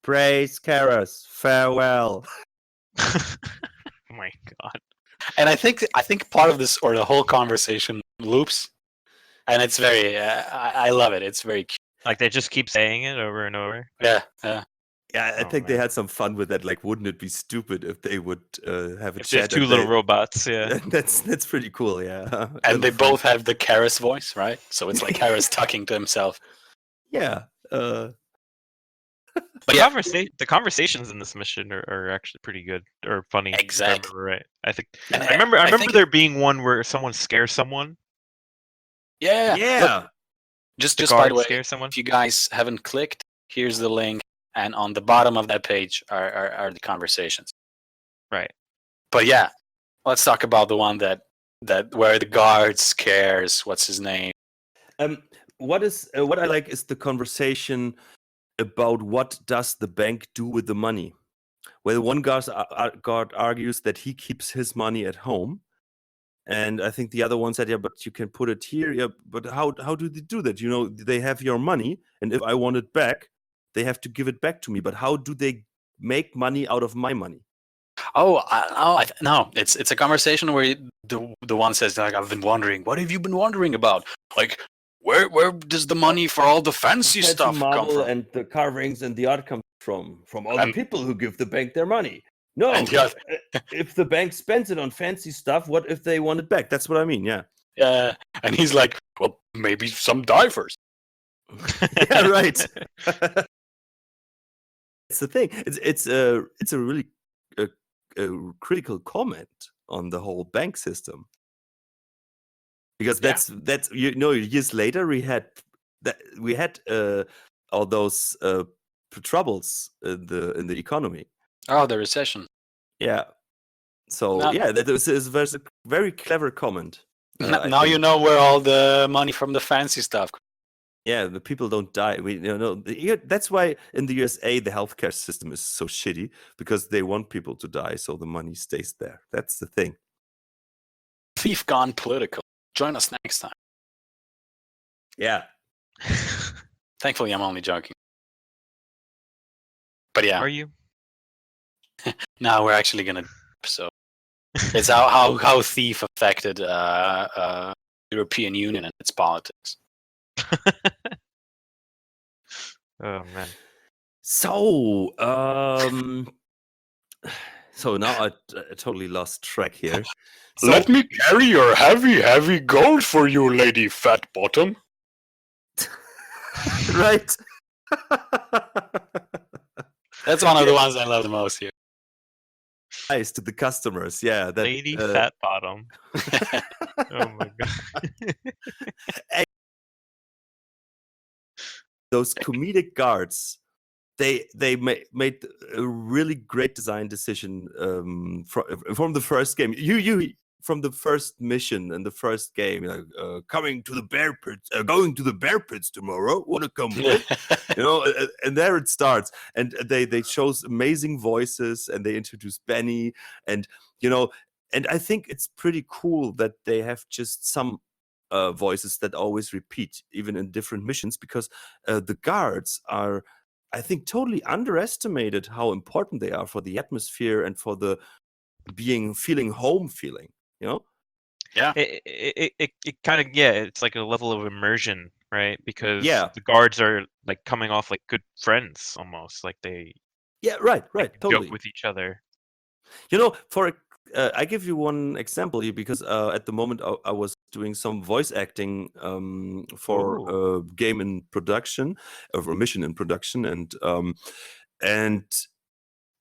Praise Karas. Farewell. Oh my god. And I think part of this or the whole conversation loops, and it's very. I love it. It's very cute. Like they just keep saying it over and over. Yeah. Yeah, I Oh, think they man. had some fun with that. Like, wouldn't it be stupid if they would have a If chat? there's two and little they- robots, yeah. That's pretty cool. Yeah. And they both have the Karas voice, right? So it's like Karas talking to himself. Yeah. But yeah, The conversations in this mission are actually pretty good or funny. if I Exactly. remember right. I think And I remember think- there being one where someone scares someone. Yeah. Yeah. Look, just The by guard the way, scares someone. if you guys haven't clicked, here's the link, and on the bottom of that page are the conversations. Right. But yeah, let's talk about the one that where the guard scares. What's his name? What I like is the conversation about what does the bank do with the money. Where the one guard argues that he keeps his money at home, and I think the other one said, "Yeah, but you can put it here." Yeah, but how do they do that? They have your money, and if I want it back, they have to give it back to me. But how do they make money out of my money? No, it's a conversation where the one says like, I've been wondering, what have you been wondering about? Like, where does the money for all the fancy stuff come marble from? and the carvings and the art come. from other And- people who give the bank their money. No, And yeah. if the bank spends it on fancy stuff, what if they want it back? That's what I mean. Yeah. Yeah, and he's like, well, maybe some die first. Yeah. Right. It's the thing. It's a really a critical comment on the whole bank system, because Yeah. that's years later we had all those troubles in the economy. Oh, the recession. Yeah. So Now- yeah, that is a very clever comment. I Now you think. know where all the money from the fancy stuff. Yeah, the people don't die. That's why in the USA the healthcare system is so shitty, because they want people to die, so the money stays there. That's the thing. Thief gone political. Join us next time. Yeah. Thankfully, I'm only joking. But yeah, Are you? now we're actually gonna. So it's how Thief affected European Union and its politics. Oh man. So so now I totally lost track here. So, Let me carry your heavy gold for you, Lady Fat Bottom. right. That's one of the ones I love the most here. Nice to the customers. Yeah, that Lady Fat Bottom. Oh my god. those comedic guards, they made a really great design decision from the first game. You from the first mission and the first game, coming to the bear pits, going to the bear pits tomorrow. Want to come with? And there it starts. And they chose amazing voices, and they introduced Benny, and and I think it's pretty cool that they have just some voices that always repeat, even in different missions, because the guards are, I think, totally underestimated how important they are for the atmosphere and for the feeling home feeling. Yeah. It kind of, yeah, it's like a level of immersion, right? Because Yeah. the guards are like coming off like good friends almost, like they Yeah, right, totally. joke with each other. I give you one example here, because at the moment I was doing some voice acting for a game in production, or a mission in production, and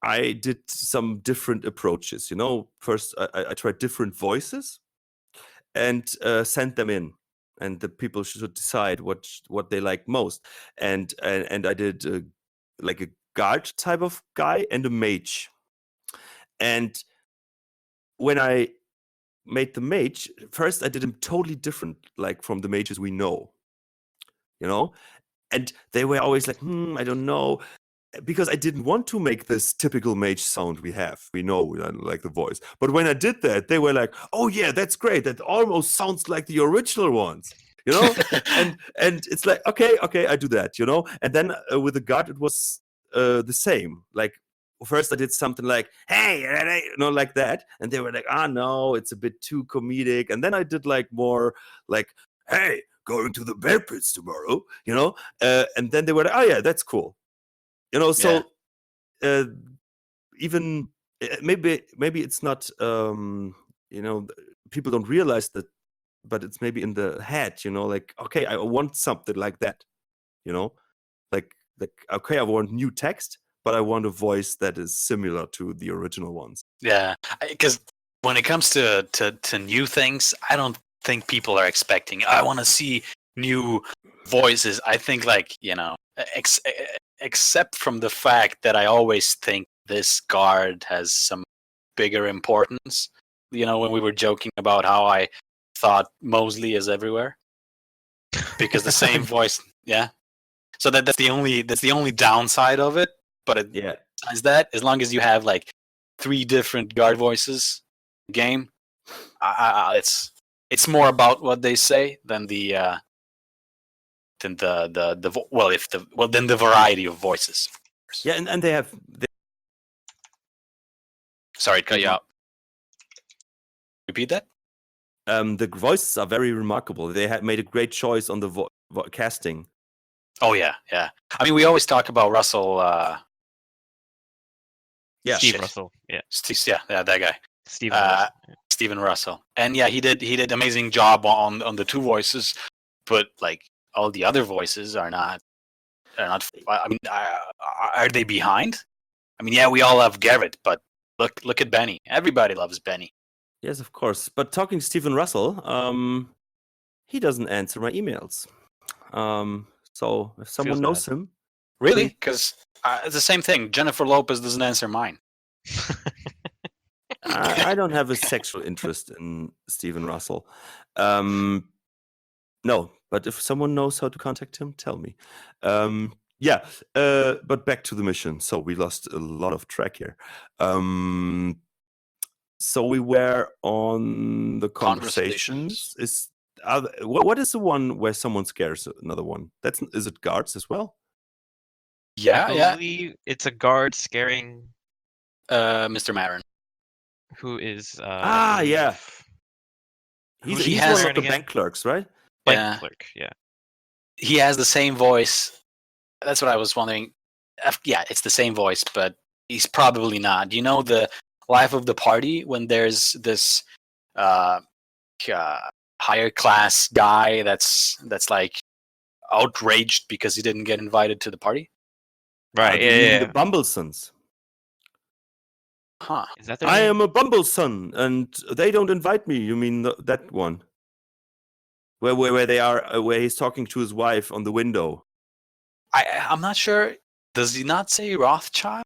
I did some different approaches. First I tried different voices and sent them in, and the people should decide what they like most. And I did like a guard type of guy and a mage. And when I made the mage, first I did him totally different, like from the mages we know, and they were always like, I don't know, because I didn't want to make this typical mage sound we know, like the voice. But when I did that, they were like, oh yeah, that's great, that almost sounds like the original ones, and it's like, okay, I do that, and then with the guard it was the same. Like first I did something like, hey, like that, and they were like, no, it's a bit too comedic. And then I did like more like, hey, going to the bear pits tomorrow, and then they were like, oh yeah, that's cool, so even maybe it's not people don't realize that, but it's maybe in the head, like, okay, I want something like that, like okay, I want new text, but I want a voice that is similar to the original ones. Yeah, because when it comes to new things, I don't think people are expecting, I want to see new voices. I think, like, except from the fact that I always think this guard has some bigger importance. When we were joking about how I thought Mosley is everywhere, because the same voice. Yeah. So that's the only downside of it. But besides that, as long as you have like 3 different guard voices game, it's more about what they say than the variety of voices. Yeah, and they have. Sorry, cut you out. Repeat that. The voices are very remarkable. They had made a great choice on the casting. Oh yeah. I mean, we always talk about Russell Yeah. Steve shit. Russell. Yeah, Yeah, that guy. Steven Russell. Stephen Russell. And yeah, he did amazing job on the two voices, but like all the other voices are not. I mean, are they behind? I mean, yeah, we all love Garret, but look at Benny. Everybody loves Benny. Yes, of course. But talking Stephen Russell, he doesn't answer my emails. So if someone Feels knows bad. him, Really? Because it's the same thing. Jennifer Lopez doesn't answer mine. I don't have a sexual interest in Stephen Russell. No, but if someone knows how to contact him, tell me. Yeah, but back to the mission. So we lost a lot of track here. So we were on the conversations. What is the one where someone scares another one? Is it guards as well? Yeah. I believe it's a guard scaring Mr. Marin. who is. Yeah. Who's He's has- one of the again? bank clerks, right? Bank Yeah. clerk. Yeah. He has the same voice. That's what I was wondering. Yeah, it's the same voice, but he's probably not. You know the life of the party when there's this higher class guy that's like outraged because he didn't get invited to the party. Right. You mean Yeah. the Bumblesons. Huh. Is that their I name? am a Bumbleson, and they don't invite me. You mean that one? Where they are, where he's talking to his wife on the window. I'm not sure. Does he not say Rothschild?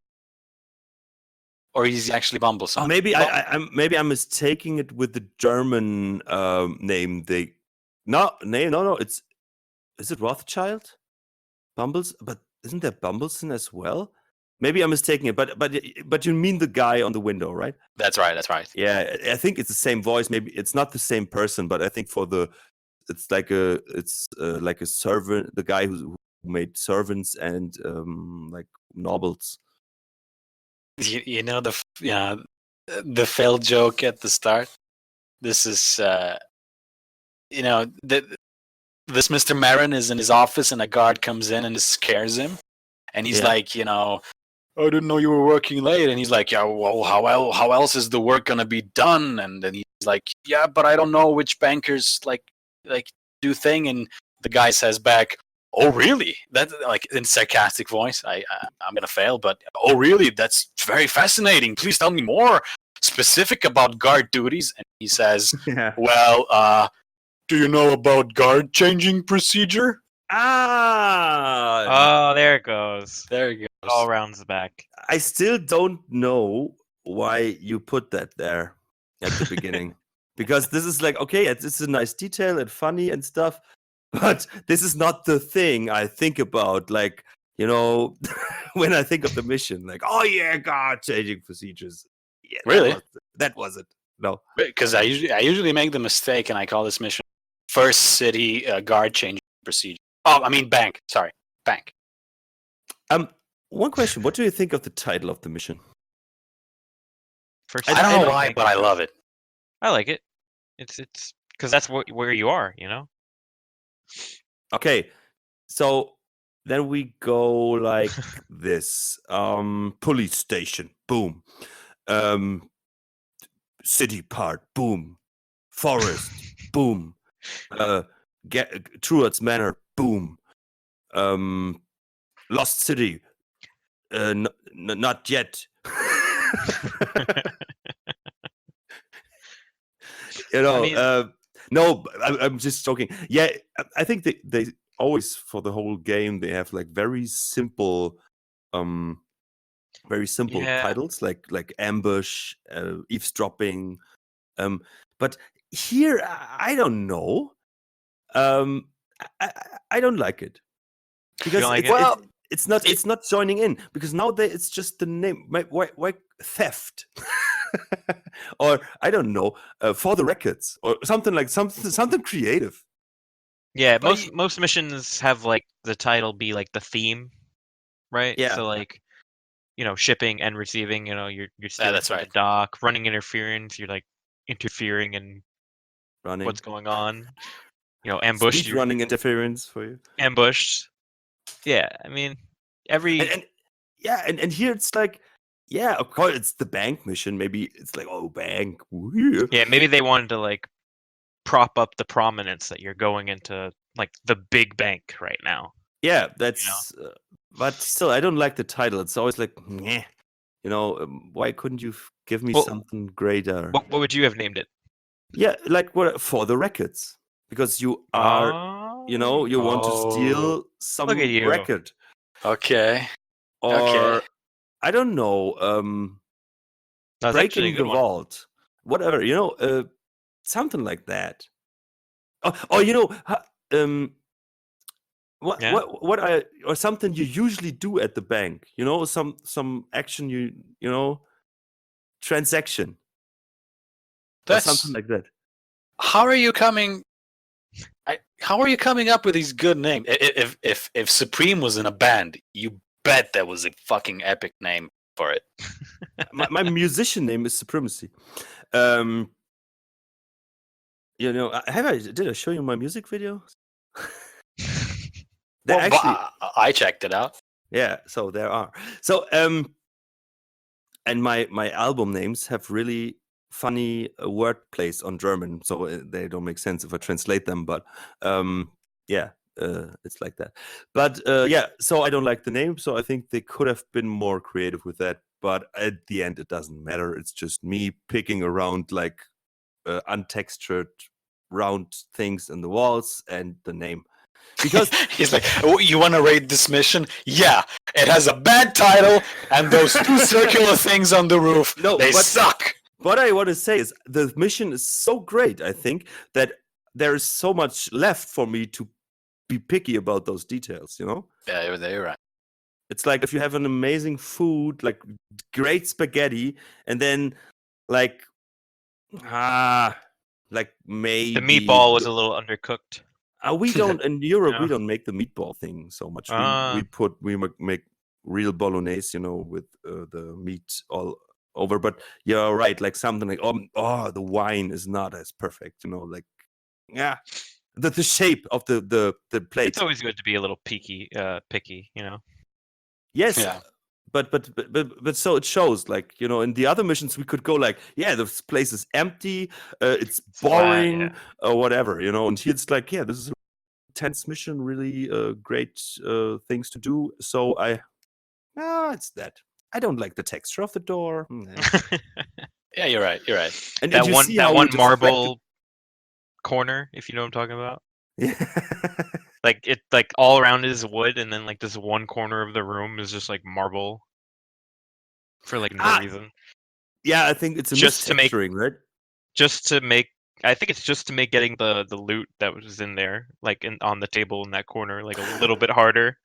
Or is he actually Bumbleson? Maybe I'm mistaking it with the German name. No. Is it Rothschild? Bumbles, but isn't there Bumbleson as well? Maybe I'm mistaking it, but you mean the guy on the window, right? That's right. Yeah, I think it's the same voice. Maybe it's not the same person, but I think it's like a servant, the guy who made servants and like nobles. You know the failed joke at the start. This is this Mr. Marin is in his office and a guard comes in and scares him, and he's Yeah. like, I didn't know you were working late, and he's like, yeah, well, how else is the work gonna be done? And then he's like, yeah, but I don't know which bankers like do thing, and the guy says back, oh really? That like in sarcastic voice. I'm gonna fail, but oh really? That's very fascinating. Please tell me more specific about guard duties. And he says, Yeah. well, do you know about guard changing procedure? Ah, Oh, there it goes. There you go. All rounds back. I still don't know why you put that there at the beginning. Because this is like, okay, this is a nice detail and funny and stuff, but this is not the thing I think about, like, when I think of the mission, like, oh yeah, God, changing procedures. Yeah, Really? That was it. No. Because I usually make the mistake and I call this mission First City Guard Changing Procedure. Oh, I mean bank. Sorry, bank. One question: what do you think of the title of the mission? First, I don't know think- why, but I love it. I like it. It's because that's where you are. Okay, so then we go like this. Police station, boom. City part, boom. Forest, boom. Truart's Manor, boom. Lost City, not yet. No, I'm just joking. Yeah, I think they always, for the whole game, they have like very simple Yeah. titles like ambush, eavesdropping. But here, I don't know. I don't like it because don't like it's not joining in, because now it's just the name. Why theft? Or I don't know, for the records or something like something creative. Yeah, But most missions have like the title be like the theme, right? Yeah. So like, shipping and receiving. You're stealing that's from right. the dock. Running interference. You're like interfering in Running, what's going on. Ambushed. speed running interference for you. Ambushed. Yeah, I mean every. And here it's like, Yeah, of course, it's the bank mission. Maybe it's like, oh, bank. Woo. Yeah, maybe they wanted to like prop up the prominence that you're going into like the big bank right now. Yeah, that's. But still, I don't like the title. It's always like, meh. Why couldn't you give me Well, something greater? What would you have named it? Yeah, like what for the records, because you are, you want to steal some Look at you. record, Okay. or Okay. I don't know, That's actually a breaking good the one. vault, whatever, something like that. Or Yeah. or something you usually do at the bank, some action transaction or something like that. How are you coming? How are you coming up with these good names? If Supreme was in a band, you bet that was a fucking epic name for it. my musician name is Supremacy. Did I show you my music video? I checked it out. Yeah, so there are. So and my album names have really funny wordplays on German, so they don't make sense if I translate them. But it's like that. But so I don't like the name, so I think they could have been more creative with that. But at the end, it doesn't matter. It's just me picking around like untextured round things in the walls and the name. Because he's like, oh, you want to rate this mission? Yeah, it has a bad title and those two circular things on the roof. No, they suck. What I want to say is the mission is so great, I think, that there is so much left for me to be picky about those details, Yeah, you're right. It's like if you have an amazing food, like great spaghetti, and then like maybe the meatball was a little undercooked. We don't in Europe. We don't make the meatball thing so much. We make real bolognese, with the meat all over. But you're right, like something like the wine is not as perfect, like the shape of the plate. It's always good to be a little picky, Yes. Yeah. But so it shows, like, in the other missions we could go like, this place is empty, it's boring, or whatever, and here it's like, this is a tense mission, really great things to do. So it's that. I don't like the texture of the door. Yeah, you're right. And that one marble corner, if you know what I'm talking about. Yeah. Like all around it is wood, and then like this one corner of the room is just like marble for like no reason. Yeah, I think it's just to make, right? I think it's just to make getting the loot that was in there, like on the table in that corner, like a little bit harder.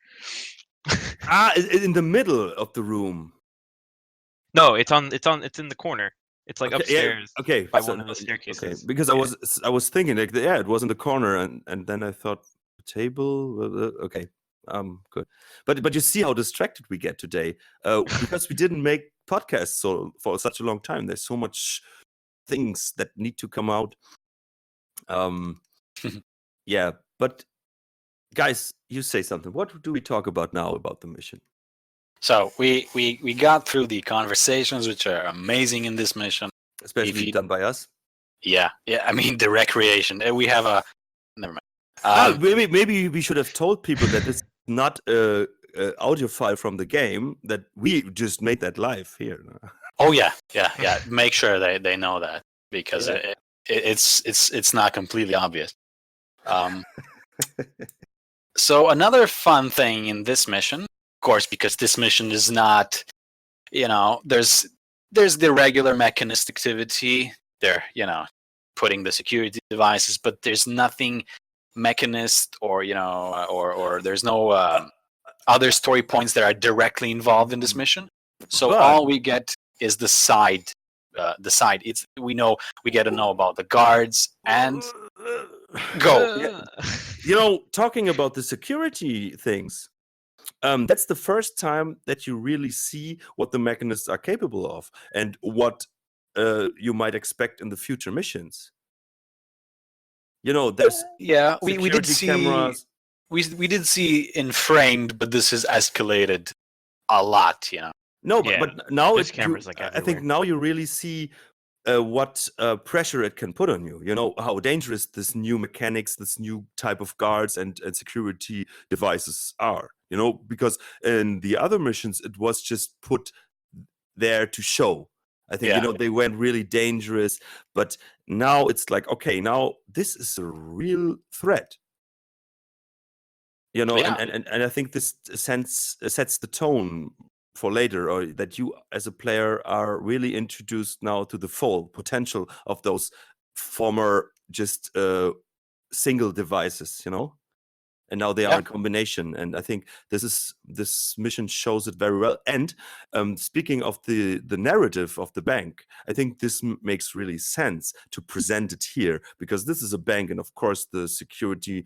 In the middle of the room. No, it's in the corner. It's like upstairs. Yeah, okay. By one of the staircases. Okay, because I was thinking like, it was in the corner, and then I thought table. Okay, good. But you see how distracted we get today, because we didn't make podcasts for such a long time. There's so much things that need to come out. Yeah, but guys, you say something. What do we talk about now about the mission? So we got through the conversations, which are amazing in this mission, especially done by us. Yeah. I mean, the recreation. We have a. Never mind. Maybe we should have told people that it's not a audio file from the game, that we just made that live here. Oh yeah. Make sure they know that, because it's not completely obvious. So another fun thing in this mission, of course, because this mission is not, there's the regular mechanist activity. They're putting the security devices, but there's nothing mechanist or there's no other story points that are directly involved in this mission. So all we get is the side. We get to know about the guards and go. Talking about the security things, that's the first time that you really see what the mechanists are capable of and what you might expect in the future missions. There's we did see cameras. We did see in Framed, but this has escalated a lot. No, Yeah, but now there's cameras like I think everywhere. now you really see what pressure it can put on you. You know how dangerous this new mechanics, this new type of guards and security devices are. You know, because in the other missions it was just put there to show. I think Yeah. they went really dangerous, but now it's like, okay, now this is a real threat. And Yeah. and I think this sets the tone for later, or that you as a player are really introduced now to the full potential of those former just single devices, and now they are Yeah. in combination. And I think this mission shows it very well. And speaking of the narrative of the bank, I think this makes really sense to present it here, because this is a bank, and of course the security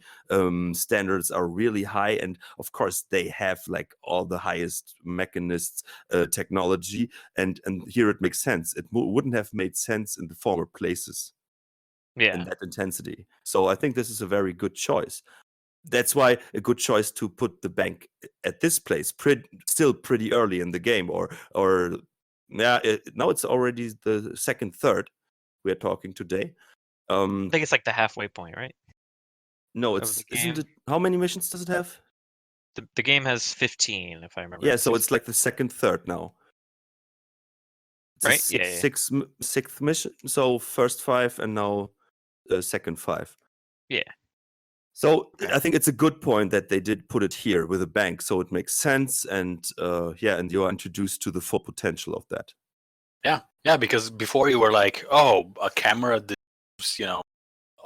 standards are really high, and of course they have like all the highest mechanists technology, and here it makes sense. It wouldn't have made sense in the former places in Yeah. that intensity. So I think this is a very good choice. That's why a good choice to put the bank at this place, still pretty early in the game, or yeah, now it's already the second, third we are talking today. I think it's like the halfway point, right? No, Of the isn't game. it? How many missions does it have? The game has 15, if I remember. Yeah, so it's like the second, third now. It's right. a sixth mission. So first 5, and now second 5. Yeah. So Okay. I think it's a good point that they did put it here with a bank, so it makes sense, and and you are introduced to the full potential of that. Yeah, because before you were like, oh, a camera that's,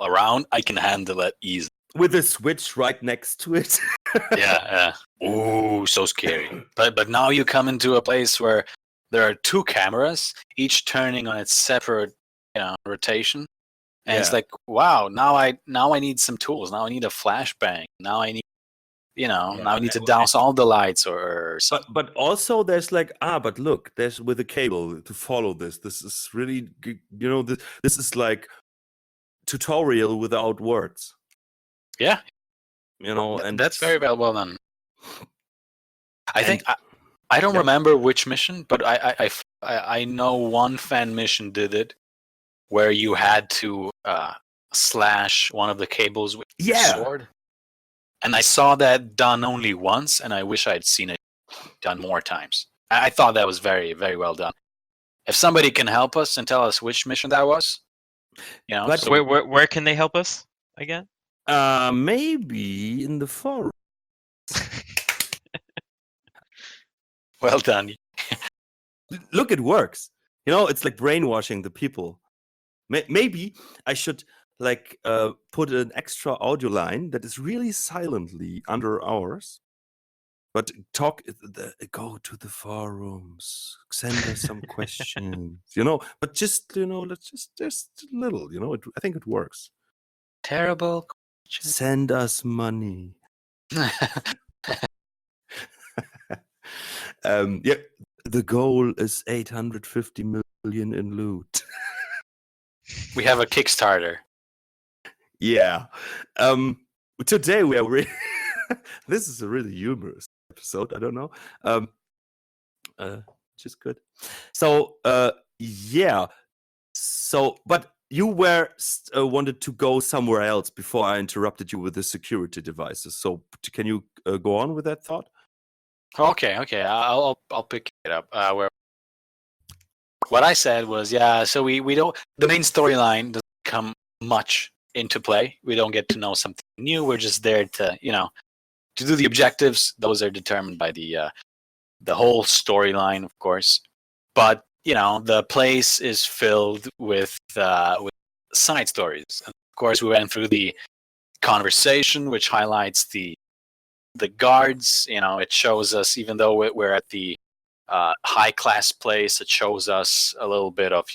around, I can handle it easily. With a switch right next to it. Yeah. Ooh, so scary. But now you come into a place where there are 2 cameras, each turning on its separate, rotation. And it's Yeah. like, wow, now I need some tools. Now I need a flashbang. Now I need, now I need to douse all the lights or something. But also there's like, but look, there's with a cable to follow this. This is really, this is like tutorial without words. Yeah. And that's very well done. I don't remember which mission, but I know one fan mission did it, where you had to slash one of the cables with your sword. And I saw that done only once, and I wish I'd seen it done more times. I thought that was very, very well done. If somebody can help us and tell us which mission that was, But so where can they help us again? Maybe in the forum. well done. Look, it works. It's like brainwashing the people. Maybe I should like put an extra audio line that is really silently under ours, but go to the forums, send us some questions, but just let's just a little, I think it works. Terrible question. Send us money. Yeah, the goal is 850 million in loot. We have a Kickstarter. Yeah. Today we are really this is a really humorous episode. I don't know. Just good. So yeah. So but you were wanted to go somewhere else before I interrupted you with the security devices. So can you go on with that thought? Okay. I'll pick it up. What I said was, so we don't, the main storyline doesn't come much into play. We don't get to know something new. We're just there to, to do the objectives. Those are determined by the whole storyline, of course. But, the place is filled with side stories. And of course, we went through the conversation, which highlights the guards. It shows us, even though we're at the high class place, it shows us a little bit of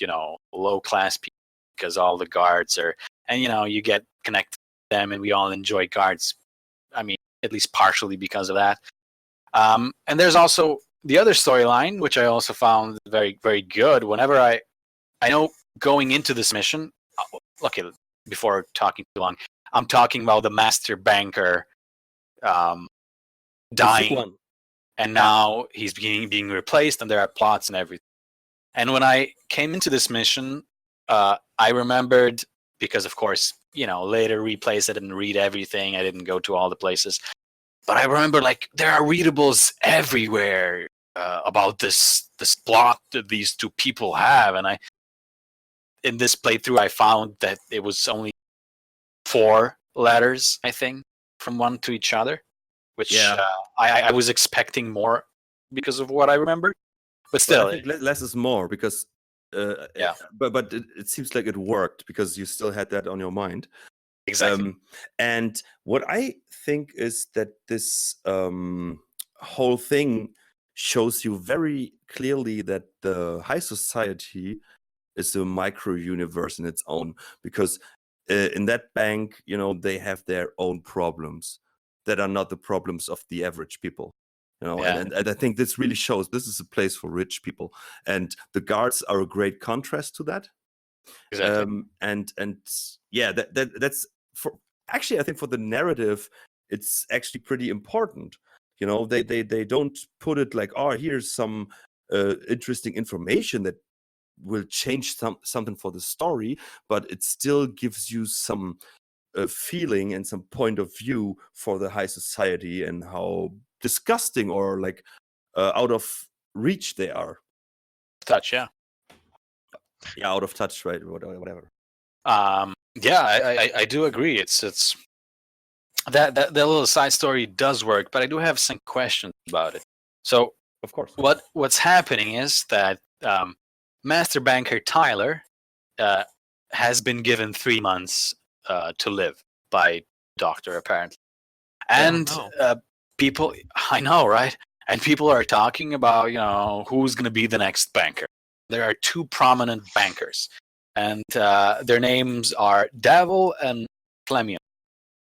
low class people, because all the guards are, and you get connected to them, and we all enjoy guards. I mean, at least partially because of that. And there's also the other storyline, which I also found very, very good. Whenever I know going into this mission, before talking too long, I'm talking about the master banker dying and now he's being replaced, and there are plots and everything. And when I came into this mission, I remembered, because of course, later replays, I didn't read everything, I didn't go to all the places, but I remember like there are readables everywhere about this plot that these two people have, and in this playthrough I found that it was only 4 letters, I think, from one to each other, which I was expecting more because of what I remember, but still, I think less is more, because but it seems like it worked because you still had that on your mind. exactly. And what I think is that this whole thing shows you very clearly that the high society is a micro universe in its own, because in that bank, they have their own problems that are not the problems of the average people. And I think this really shows this is a place for rich people, and the guards are a great contrast to that. Exactly. And yeah, that's for, actually, I think for the narrative, it's actually pretty important. They don't put it like, oh, here's some interesting information that will change something for the story, but it still gives you some feeling and some point of view for the high society and how disgusting or like out of reach they are. Touch, Out of touch, right? Whatever. I do agree. It's that little side story does work, but I do have some questions about it. So, of course, what's happening is that Master Banker Tyler has been given 3 months to live by doctor, apparently, and people, I know, right? And people are talking about who's going to be the next banker. There are 2 prominent bankers, and their names are Devil and Flemion.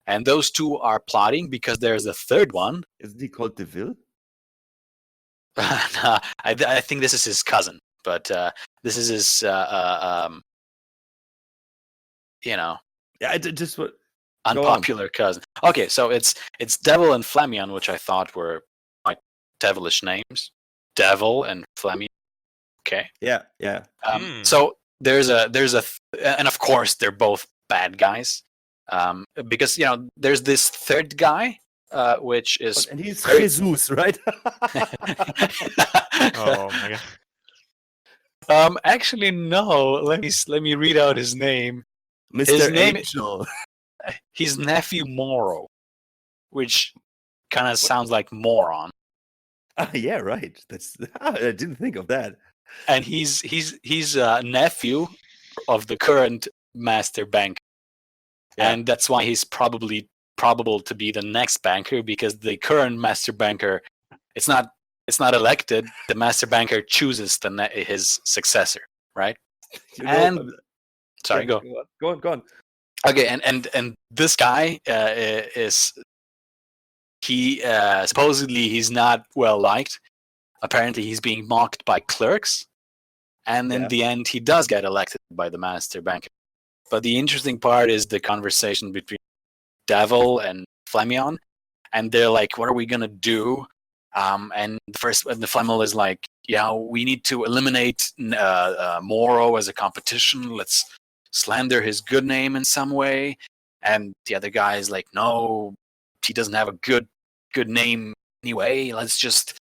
And those 2 are plotting because there's a third one. Isn't he called Deville? I think this is his cousin, but this is his, Yeah, I just what unpopular cousin. Okay, so it's Devil and Flemion, which I thought were like devilish names. Devil and Flemion. Okay. Yeah. So there's and of course they're both bad guys, because there's this third guy, which is and he's Jesus, right? Oh my god. Actually no. Let me read out his name. Mr. His name, Angel. his nephew Moro, which kind of sounds like moron. Yeah, right. I didn't think of that. And he's a nephew of the current master banker, and that's why he's probable to be the next banker, because the current master banker, it's not elected. The master banker chooses his successor, right? Sorry, go on. Okay, and this guy is supposedly he's not well liked. Apparently, he's being mocked by clerks, and in the end, he does get elected by the master banker. But the interesting part is the conversation between Devil and Flemion, and they're like, "What are we gonna do?" And the Flemel is like, "Yeah, we need to eliminate Moro as a competition. Let's slander his good name in some way." And the other guy is like, "No, he doesn't have a good name anyway. Let's just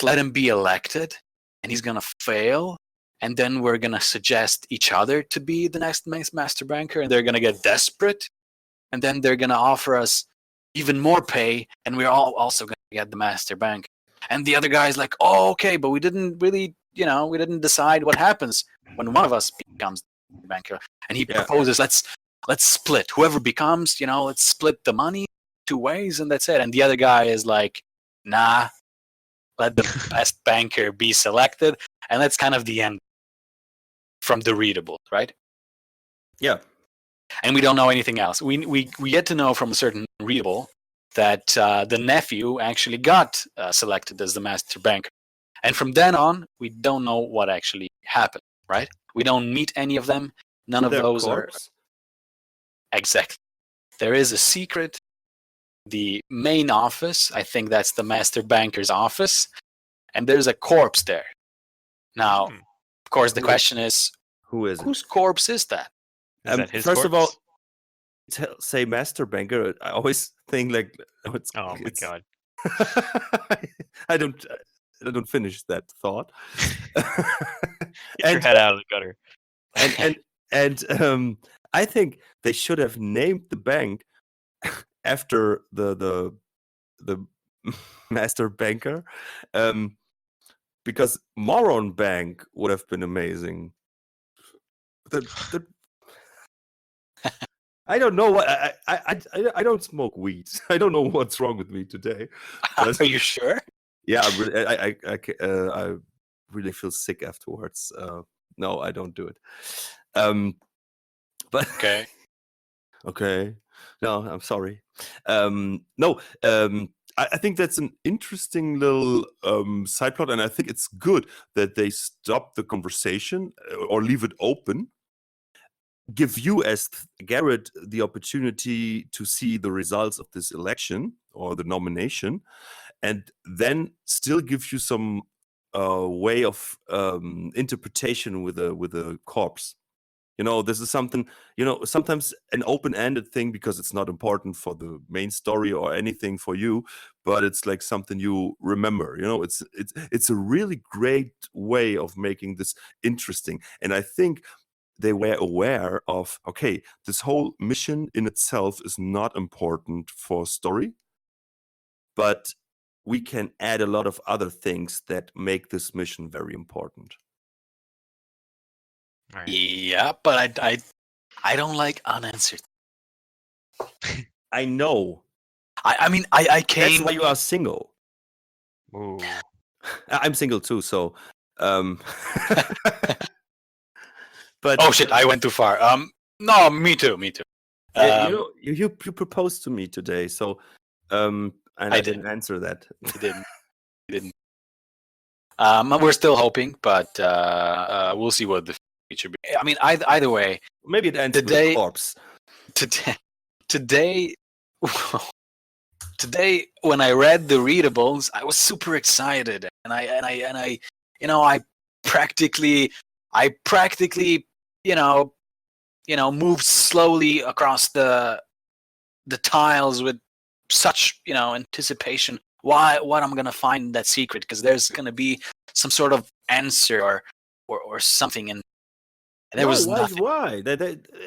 let him be elected, and he's gonna fail, and then we're gonna suggest each other to be the next master banker, and they're gonna get desperate, and then they're gonna offer us even more pay, and we're all also gonna get the master banker." And the other guy's like, "Oh, okay, but we didn't really, we didn't decide what happens when one of us becomes the banker." And he proposes, let's split. Whoever becomes, let's split the money 2 ways, and that's it. And the other guy is like, "Nah, let the best banker be selected." And that's kind of the end from the readable, right? Yeah. And we don't know anything else. We get to know from a certain readable that the nephew actually got selected as the master banker. And from then on, we don't know what actually happened, right? We don't meet any of them. None of those are... Exactly. There is a secret the main office. I think that's the master banker's office, and there's a corpse there. Now, Hmm. of course, the Who- question is, Who is it? whose corpse is that? Is that his First of all, corpse? say master banker. I always think like it's. Oh my it's, god. I don't. I don't finish that thought. Get your head out of the gutter. and I think they should have named the bank after the master banker, because Moron Bank would have been amazing. The I don't know what I don't smoke weed. I don't know what's wrong with me today. But Are you sure? yeah, I really feel sick afterwards. No, I don't do it. But Okay. okay, no, I'm sorry. No, I think that's an interesting little side plot, and I think it's good that they stop the conversation or leave it open. Give you as Garret the opportunity to see the results of this election or the nomination, and then still give you some way of interpretation with a corpse. This is something, sometimes an open-ended thing because it's not important for the main story or anything for you, but it's like something you remember. It's a really great way of making this interesting, and I think they were aware of, okay, this whole mission in itself is not important for story, but we can add a lot of other things that make this mission very important. All right. Yeah, but I don't like unanswered. I know. I mean, I That's came. why you are single. Ooh. I'm single too, so but Oh shit! I went too far. No, me too. yeah, you proposed to me today, so and I I didn't answer that. You didn't. We're still hoping, but we'll see what the future be. I mean, either way, Maybe it ends with Today- a corpse. today, when I read the readables, I was super excited, and I I practically, moved slowly across the tiles with such anticipation. What I'm gonna find that secret, because there's gonna be some sort of answer or something, and there was nothing. Why?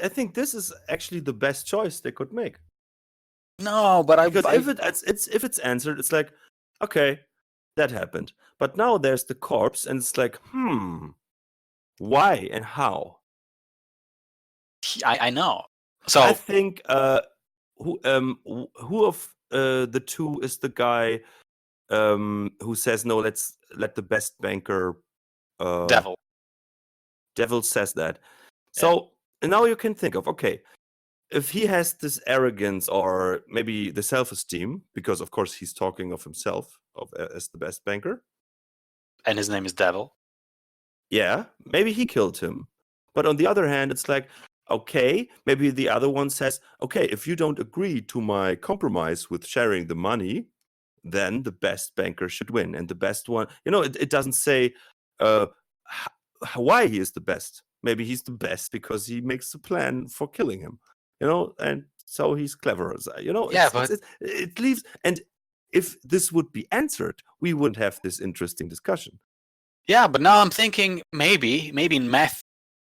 I think this is actually the best choice they could make. No, but Because if it's answered, it's like, okay, that happened. But now there's the corpse, and it's like, why and how? I know. I So think who of the two is the guy who says no? Let's let the best banker. devil. Devil says that. So and now you can think of, okay, if he has this arrogance or maybe the self-esteem, because of course he's talking of himself as the best banker. And his name is Devil. Yeah, maybe he killed him. But on the other hand, it's like, okay, maybe the other one says, okay, if you don't agree to my compromise with sharing the money, then the best banker should win. And the best one, it doesn't say why he is the best. Maybe he's the best because he makes a plan for killing him, and so he's clever. Yeah, but it leaves. And if this would be answered, we wouldn't have this interesting discussion. yeah, but now I'm thinking maybe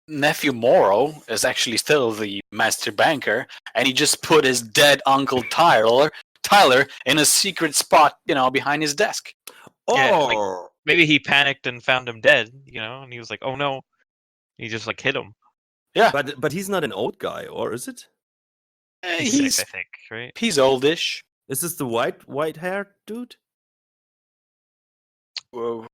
nephew Morrow is actually still the master banker, and he just put his dead uncle Tyler in a secret spot, behind his desk. Yeah, Or Maybe he panicked and found him dead, and he was like, "Oh no!" He just like hit him. Yeah, but he's not an old guy, or is it? He's sick, I think, right? he's oldish. Is this the white-haired dude? The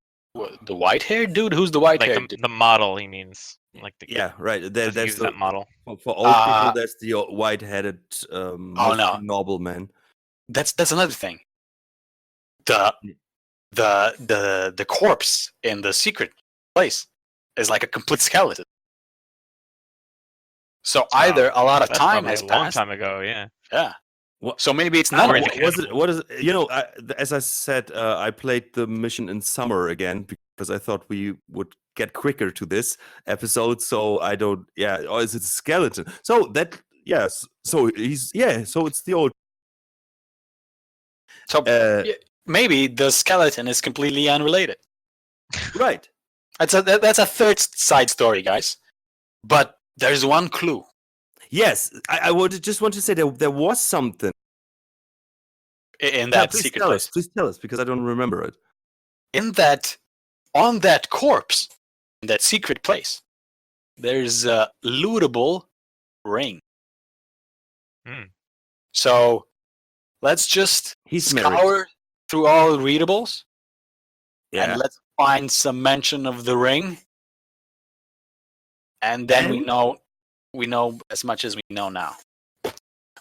white-haired dude? Who's the white-haired Like dude? the model, he means. Like the Yeah, right. there's There's that model. for old people. There's the white-headed no. nobleman. That's another thing. The corpse in the secret place is like a complete skeleton. So either a lot of That's time probably has a long passed. time ago. Yeah. Yeah. So maybe it's not. Or a is witch. it Was it? What is? As I said, I played the mission in summer again because I thought we would get quicker to this episode. So I don't. Yeah. Or is it a skeleton? So that. Yes. So he's. Yeah. So it's the old. So Uh, yeah, maybe the skeleton is completely unrelated. right. That's a third side story, guys. But there's one clue. Yes. I would just want to say there was something. In Yeah, that please secret tell place. us. Please tell us because I don't remember it. On that corpse, in that secret place, there's a lootable ring. Hmm. So let's just He's married. scour through all readables Yeah. and let's find some mention of the ring. And then we know as much as we know now.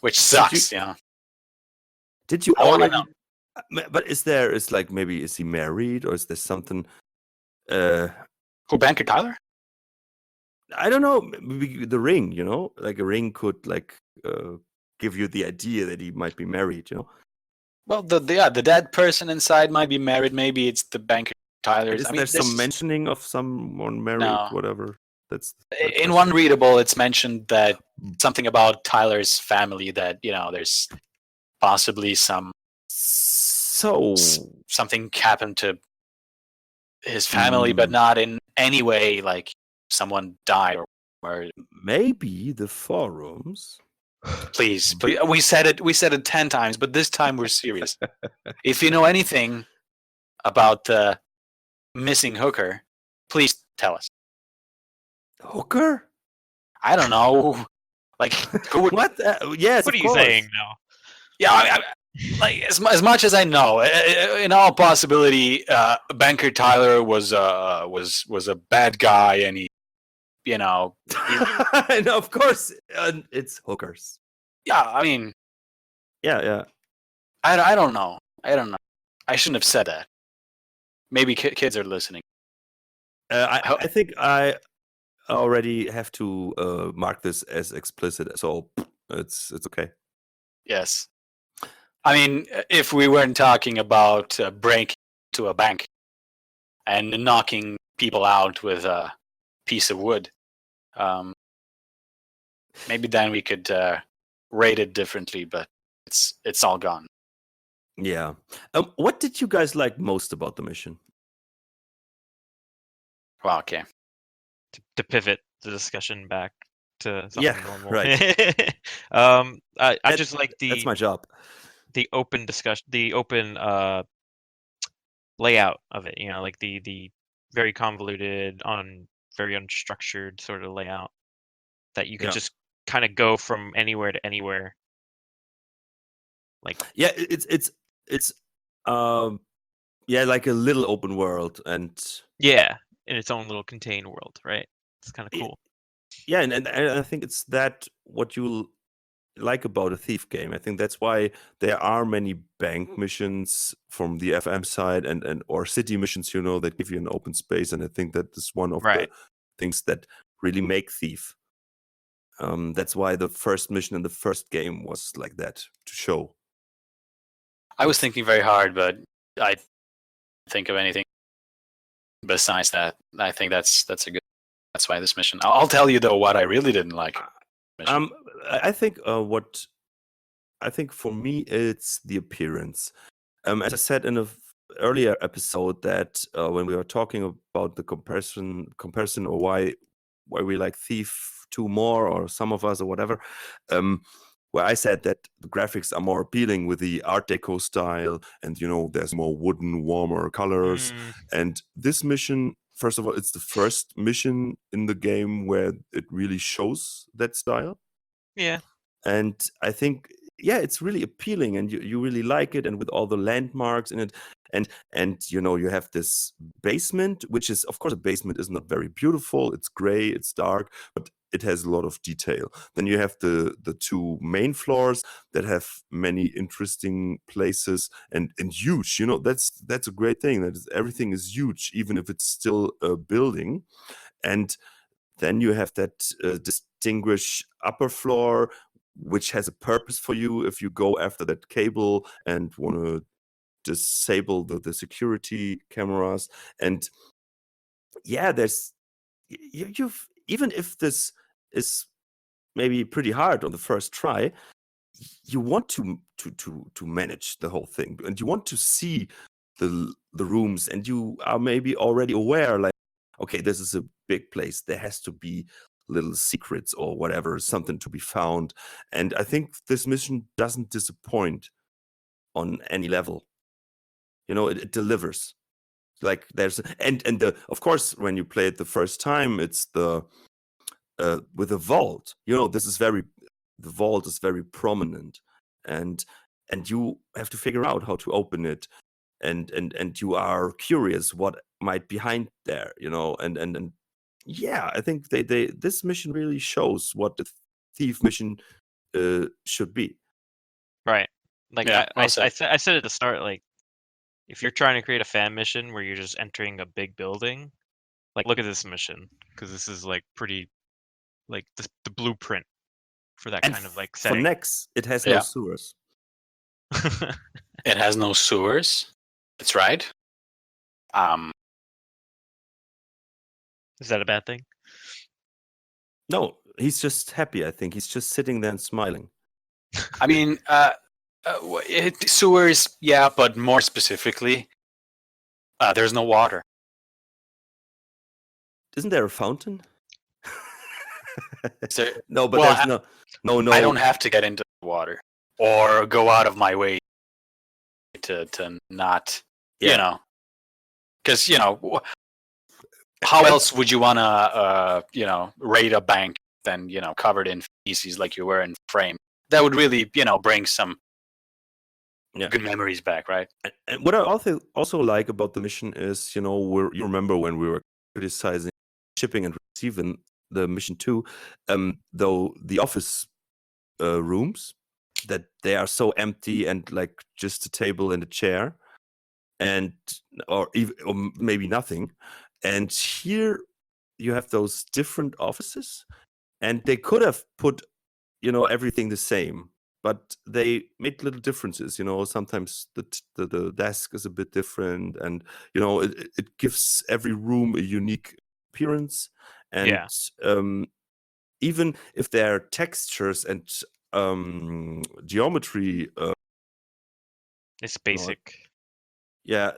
Which sucks, Did you I wanna already? But is he married or is there something? Who, Banker Tyler? I don't know. Maybe the ring, like a ring could give you the idea that he might be married. Well, the dead person inside might be married. Maybe it's the Banker Tyler. Is there some mentioning of someone married? No. Whatever. That's in one readable. It's mentioned that something about Tyler's family. That there's possibly something happened to his family, but not in any way like someone died or maybe the forums. Please, we said it 10 times, but this time we're serious. If you know anything about the missing hooker, please tell us. Hooker? I don't know. Like who would? What? Yes. What are of you course. saying now? Yeah, like as much as I know, in all possibility, Banker Tyler was a bad guy, and he, And of course, it's hookers. yeah. I mean, Yeah. I don't know. I shouldn't have said that. Maybe kids are listening. I think I already have to mark this as explicit, so it's okay. Yes. I mean, if we weren't talking about breaking into a bank and knocking people out with a piece of wood, maybe then we could rate it differently. But it's all gone. Yeah. What did you guys like most about the mission? Well, okay. To pivot the discussion back to something normal. Right. I just like that's my job. the open discussion, the open layout of it. Like the very convoluted, very unstructured sort of layout that you could just kind of go from anywhere to anywhere. Like it's like a little open world and in its own little contained world, right? It's kind of cool. Yeah, and I think it's that what you like about a Thief game. I think that's why there are many bank missions from the FM side and or city missions, that give you an open space. And I think that is one of the things that really make Thief. That's why the first mission in the first game was like that, to show. I was thinking very hard, but I didn't think of anything besides that. I think that's why this mission. I'll tell you though what I really didn't like. I think I think for me it's the appearance. As I said in an earlier episode that when we were talking about the comparison or why we like Thief 2 more, or some of us or whatever, where I said that the graphics are more appealing with the Art Deco style, and there's more wooden, warmer colors. And this mission, first of all, it's the first mission in the game where it really shows that style. Yeah. And I think, it's really appealing, and you really like it, and with all the landmarks in it, and you have this basement, which is, of course, a basement is not very beautiful. It's gray, it's dark, but it has a lot of detail. Then you have the two main floors that have many interesting places and huge. That's a great thing. That everything is huge, even if it's still a building. And then you have that distinguished upper floor which has a purpose for you if you go after that cable and want to disable the security cameras. And yeah, there's you've even if this is maybe pretty hard on the first try, you want to manage the whole thing, and you want to see the rooms, and you are maybe already aware, like, okay, this is a big place, there has to be little secrets or whatever, something to be found. And I think this mission doesn't disappoint on any level. It delivers. Like there's of course, when you play it the first time, it's the with the vault. The vault is very prominent, and you have to figure out how to open it, and you are curious what might behind there. And yeah, I think they this mission really shows what the thief mission should be. Right. Like Yeah, I well said. said at the start, like if you're trying to create a fan mission where you're just entering a big building, like look at this mission, because this is like pretty like the blueprint for that And kind of like for setting. Nex, it has no Yeah. sewers. It has no sewers. That's right. Is that a bad thing? No, he's just happy. I think he's just sitting there and smiling. I mean, sewers, yeah, but more specifically, there's no water. Isn't there a fountain? Is there- No, but Well, there's no. I don't have to get into the water or go out of my way to not, Yeah. because how else would you want to raid a bank than covered in feces like you were in Frame? That would really bring some good memories back, right? And what I also like about the mission is, you remember when we were criticizing shipping and receiving the mission 2, though the office rooms, that they are so empty and like just a table and a chair, or maybe nothing. And here you have those different offices, and they could have put everything the same, but they made little differences. Sometimes the desk is a bit different, and it gives every room a unique appearance. And even if there are textures and geometry, It's basic. you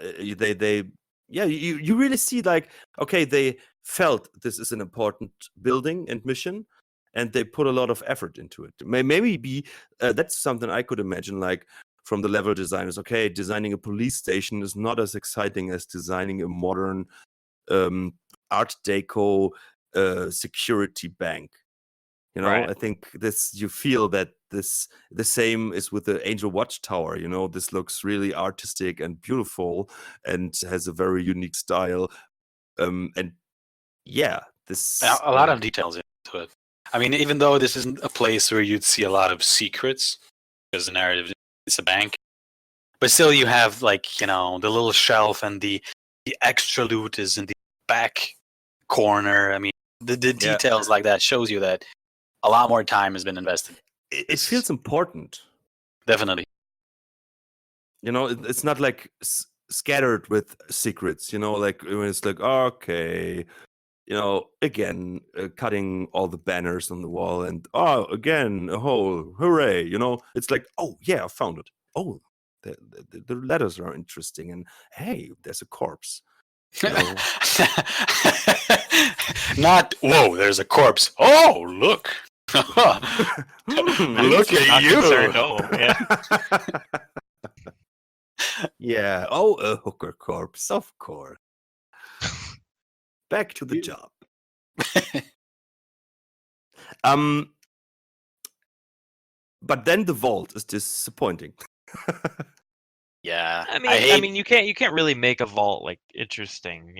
really see, like, okay, they felt this is an important building and mission, and they put a lot of effort into it. Maybe that's something I could imagine, like, from the level designers. Okay, designing a police station is not as exciting as designing a modern Art Deco security bank. Right. I think you feel that the same is with the Angel Watchtower. This looks really artistic and beautiful and has a very unique style. And yeah, this A lot of details into it. I mean, even though this isn't a place where you'd see a lot of secrets, because the narrative is a bank, but still you have like the little shelf, and the extra loot is in the back corner. I mean, the details like that shows you that a lot more time has been invested. It feels important. Definitely. It's not like scattered with secrets. Like when it's like, okay, again, cutting all the banners on the wall, and again, a hole, hooray! It's like, oh yeah, I found it. Oh, the letters are interesting, and hey, there's a corpse. Not, whoa, there's a corpse. Oh, look. Look at you. Yeah. Oh, a hooker corpse, of course. Back to the job. But then the vault is disappointing. Yeah. I mean, you can't really make a vault like interesting,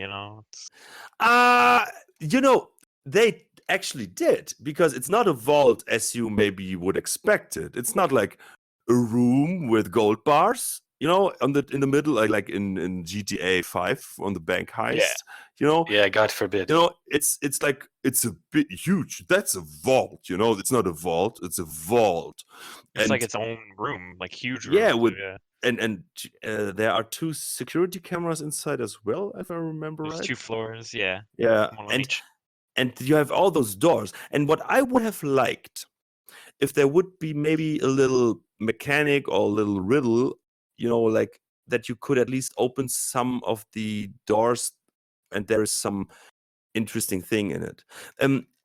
They actually did, because it's not a vault as you maybe would expect it. It's not like a room with gold bars. in the middle, like in GTA 5 on the bank heist. Yeah. You know, Yeah, God forbid. it's like it's a bit huge. That's a vault. It's not a vault. It's a vault. It's And like its own room, like huge room. yeah, Yeah. and there are 2 security cameras inside as well, if I remember There's right. 2 floors. Yeah. Yeah, One on each. and you have all those doors. And what I would have liked if there would be maybe a little mechanic or a little riddle, like that you could at least open some of the doors and there is some interesting thing in it.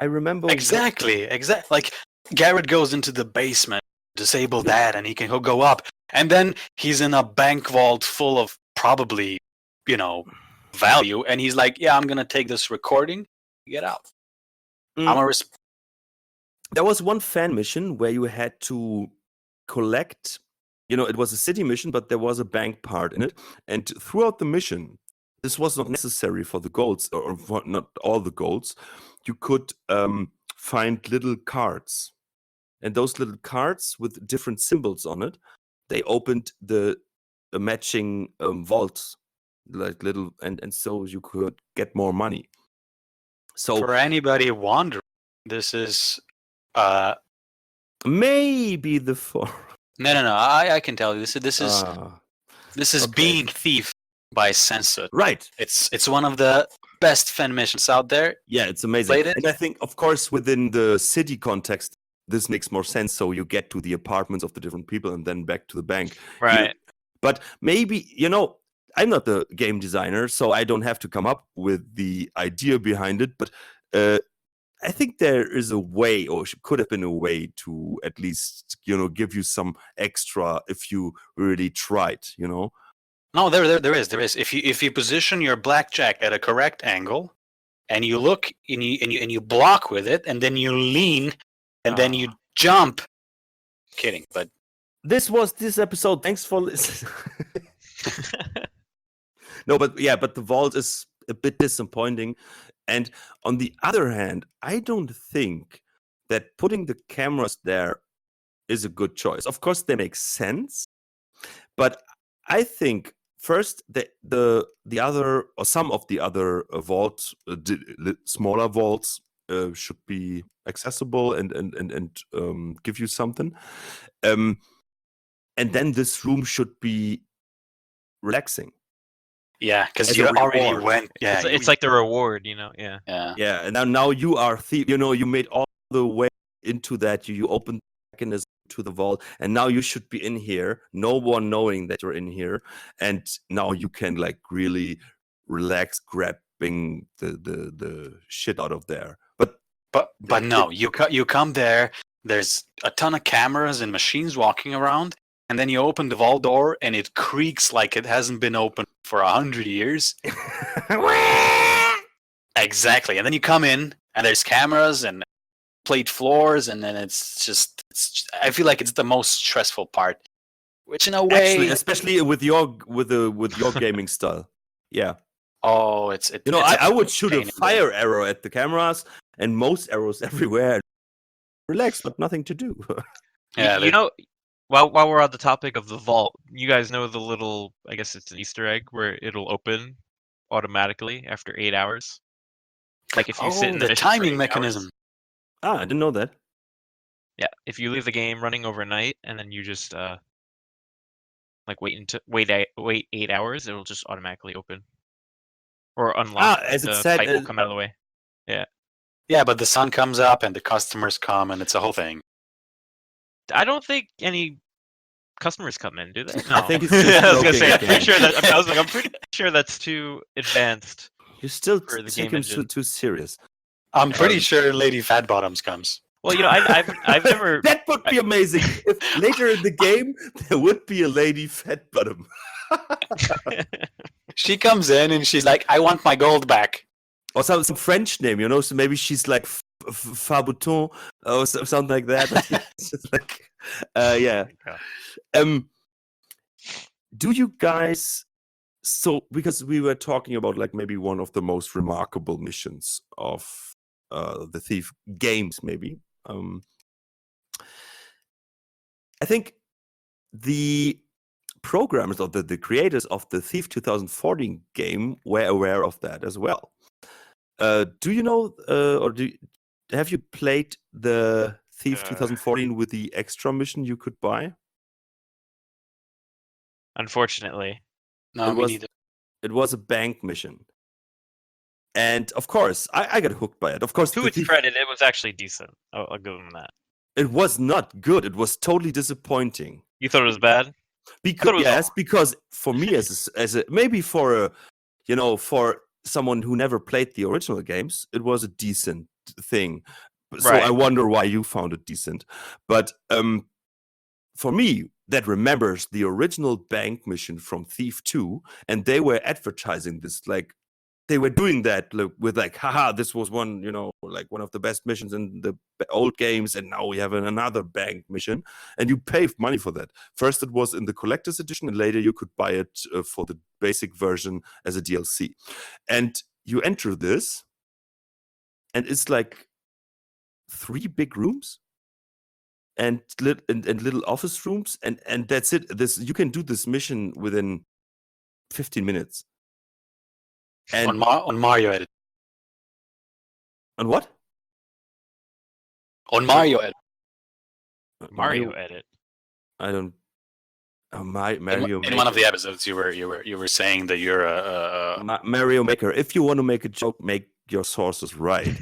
I remember Exactly. Like Garret goes into the basement, disable that, and he can go up. And then he's in a bank vault full of probably, value. And he's like, yeah, I'm going to take this recording, get out. Mm. There was one fan mission where you had to collect, it was a city mission, but there was a bank part in it. And throughout the mission, this was not necessary for the golds, or for not all the golds. You could find little cards. And those little cards with different symbols on it, they opened the matching vaults, like little, and so you could get more money. So for anybody wondering, this is maybe the 4. No. I can tell you this is okay. Being Thief by Censored. Right. It's one of the best fan missions out there. Yeah, it's amazing. And I think, of course, within the city context, this makes more sense. So you get to the apartments of the different people and then back to the bank. Right. But maybe, I'm not the game designer, so I don't have to come up with the idea behind it. But I think there is a way, or could have been a way to at least, give you some extra if you really tried, No, there is. If you position your blackjack at a correct angle, and you look and you block with it, and then you lean, and then you jump. Kidding, but this was this episode. Thanks for listening. No, but the vault is a bit disappointing. And on the other hand, I don't think that putting the cameras there is a good choice. Of course, they make sense, but I think first the other, or some of the other vaults, smaller vaults, should be accessible and give you something. And then this room should be relaxing. Yeah, because you already went. Yeah, it's like the reward, Yeah. Yeah, and now you are thief. You made all the way into that. You opened the mechanism to the vault, and now you should be in here. No one knowing that you're in here, and now you can like really relax, grabbing the shit out of there. But no, you come there. There's a ton of cameras and machines walking around. And then you open the vault door, and it creaks like it hasn't been opened for 100 years. Exactly. And then you come in, and there's cameras and plate floors, and then it's I feel like it's the most stressful part. Which, in a way, actually, especially with your gaming style, yeah. Oh, it's I would shoot a fire arrow at the cameras, and most arrows everywhere. Relax, but nothing to do. Yeah, While we're on the topic of the vault, you guys know the little, I guess it's an Easter egg where it'll open automatically after 8 hours. Like if you sit in the timing mechanism. I didn't know that. Yeah, if you leave the game running overnight and then you just like wait 8 hours, it'll just automatically open or unlock. As the it said, pipe will come out of the way. Yeah. Yeah, but the sun comes up and the customers come, and it's a whole thing. I don't think any customers come in, do they? No. I think it's just I was gonna say, joking I'm pretty sure that's too advanced. You're still for the taking game too serious. I'm pretty sure Lady Fat Bottoms comes. Well, I've never. That would be amazing. If later in the game there would be a Lady Fat Bottom. She comes in and she's like, "I want my gold back." Or some French name, so maybe she's like Fabouton or something like that. It's just like, yeah. Do you guys? So, because we were talking about like maybe one of the most remarkable missions of the Thief games, maybe. I think the programmers or the creators of the Thief 2014 game were aware of that as well. Do you know, or have you played the Thief 2014 with the extra mission you could buy? Unfortunately. No, me neither. It was a bank mission. And of course, I got hooked by it. Of course, To its credit, it was actually decent. I'll give them that. it was not good. It was totally disappointing. You thought it was bad? Because for me as a maybe for a for someone who never played the original games, it was a decent thing. So Right. I wonder why you found it decent. But for me, that remembers the original bank mission from Thief 2, and they were advertising this like they were doing that with like, haha, this was one, like one of the best missions in the old games, and now we have another bank mission, and you pay money for that. First, it was in the collector's edition, and later you could buy it for the basic version as a DLC. And you enter this, and it's like 3 big rooms and little office rooms, and that's it. You can do this mission within 15 minutes. And On Mario Edit. on what? On Mario Edit. Mario Edit. I don't. Mario. In one of the episodes, you were saying that you're a Mario Maker. If you want to make a joke, make your sources right.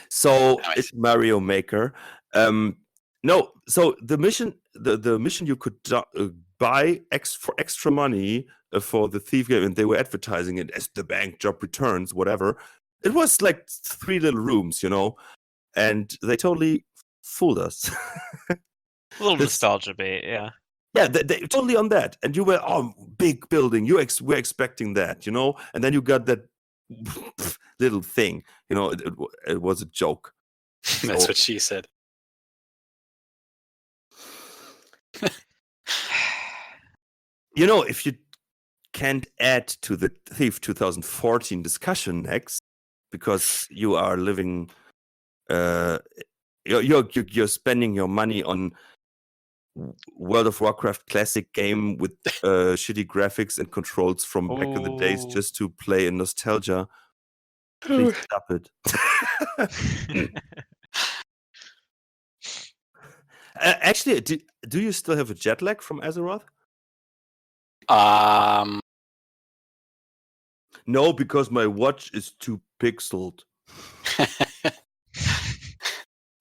So Nice. it's Mario Maker. No, so the mission you could buy for extra money for the Thief game, and they were advertising it as the bank job returns, whatever. It was like 3 little rooms, and they totally fooled us. A little nostalgia bait, yeah. Yeah, they totally on that. And you were, big building. We're expecting that, and then you got that little thing, it was a joke. That's what she said. If you can't add to the Thief 2014 discussion next, because you are living, you're spending your money on World of Warcraft classic game with shitty graphics and controls from back in the days just to play in nostalgia. Please stop it. Actually, do you still have a jet lag from Azeroth? No, because my watch is too pixeled.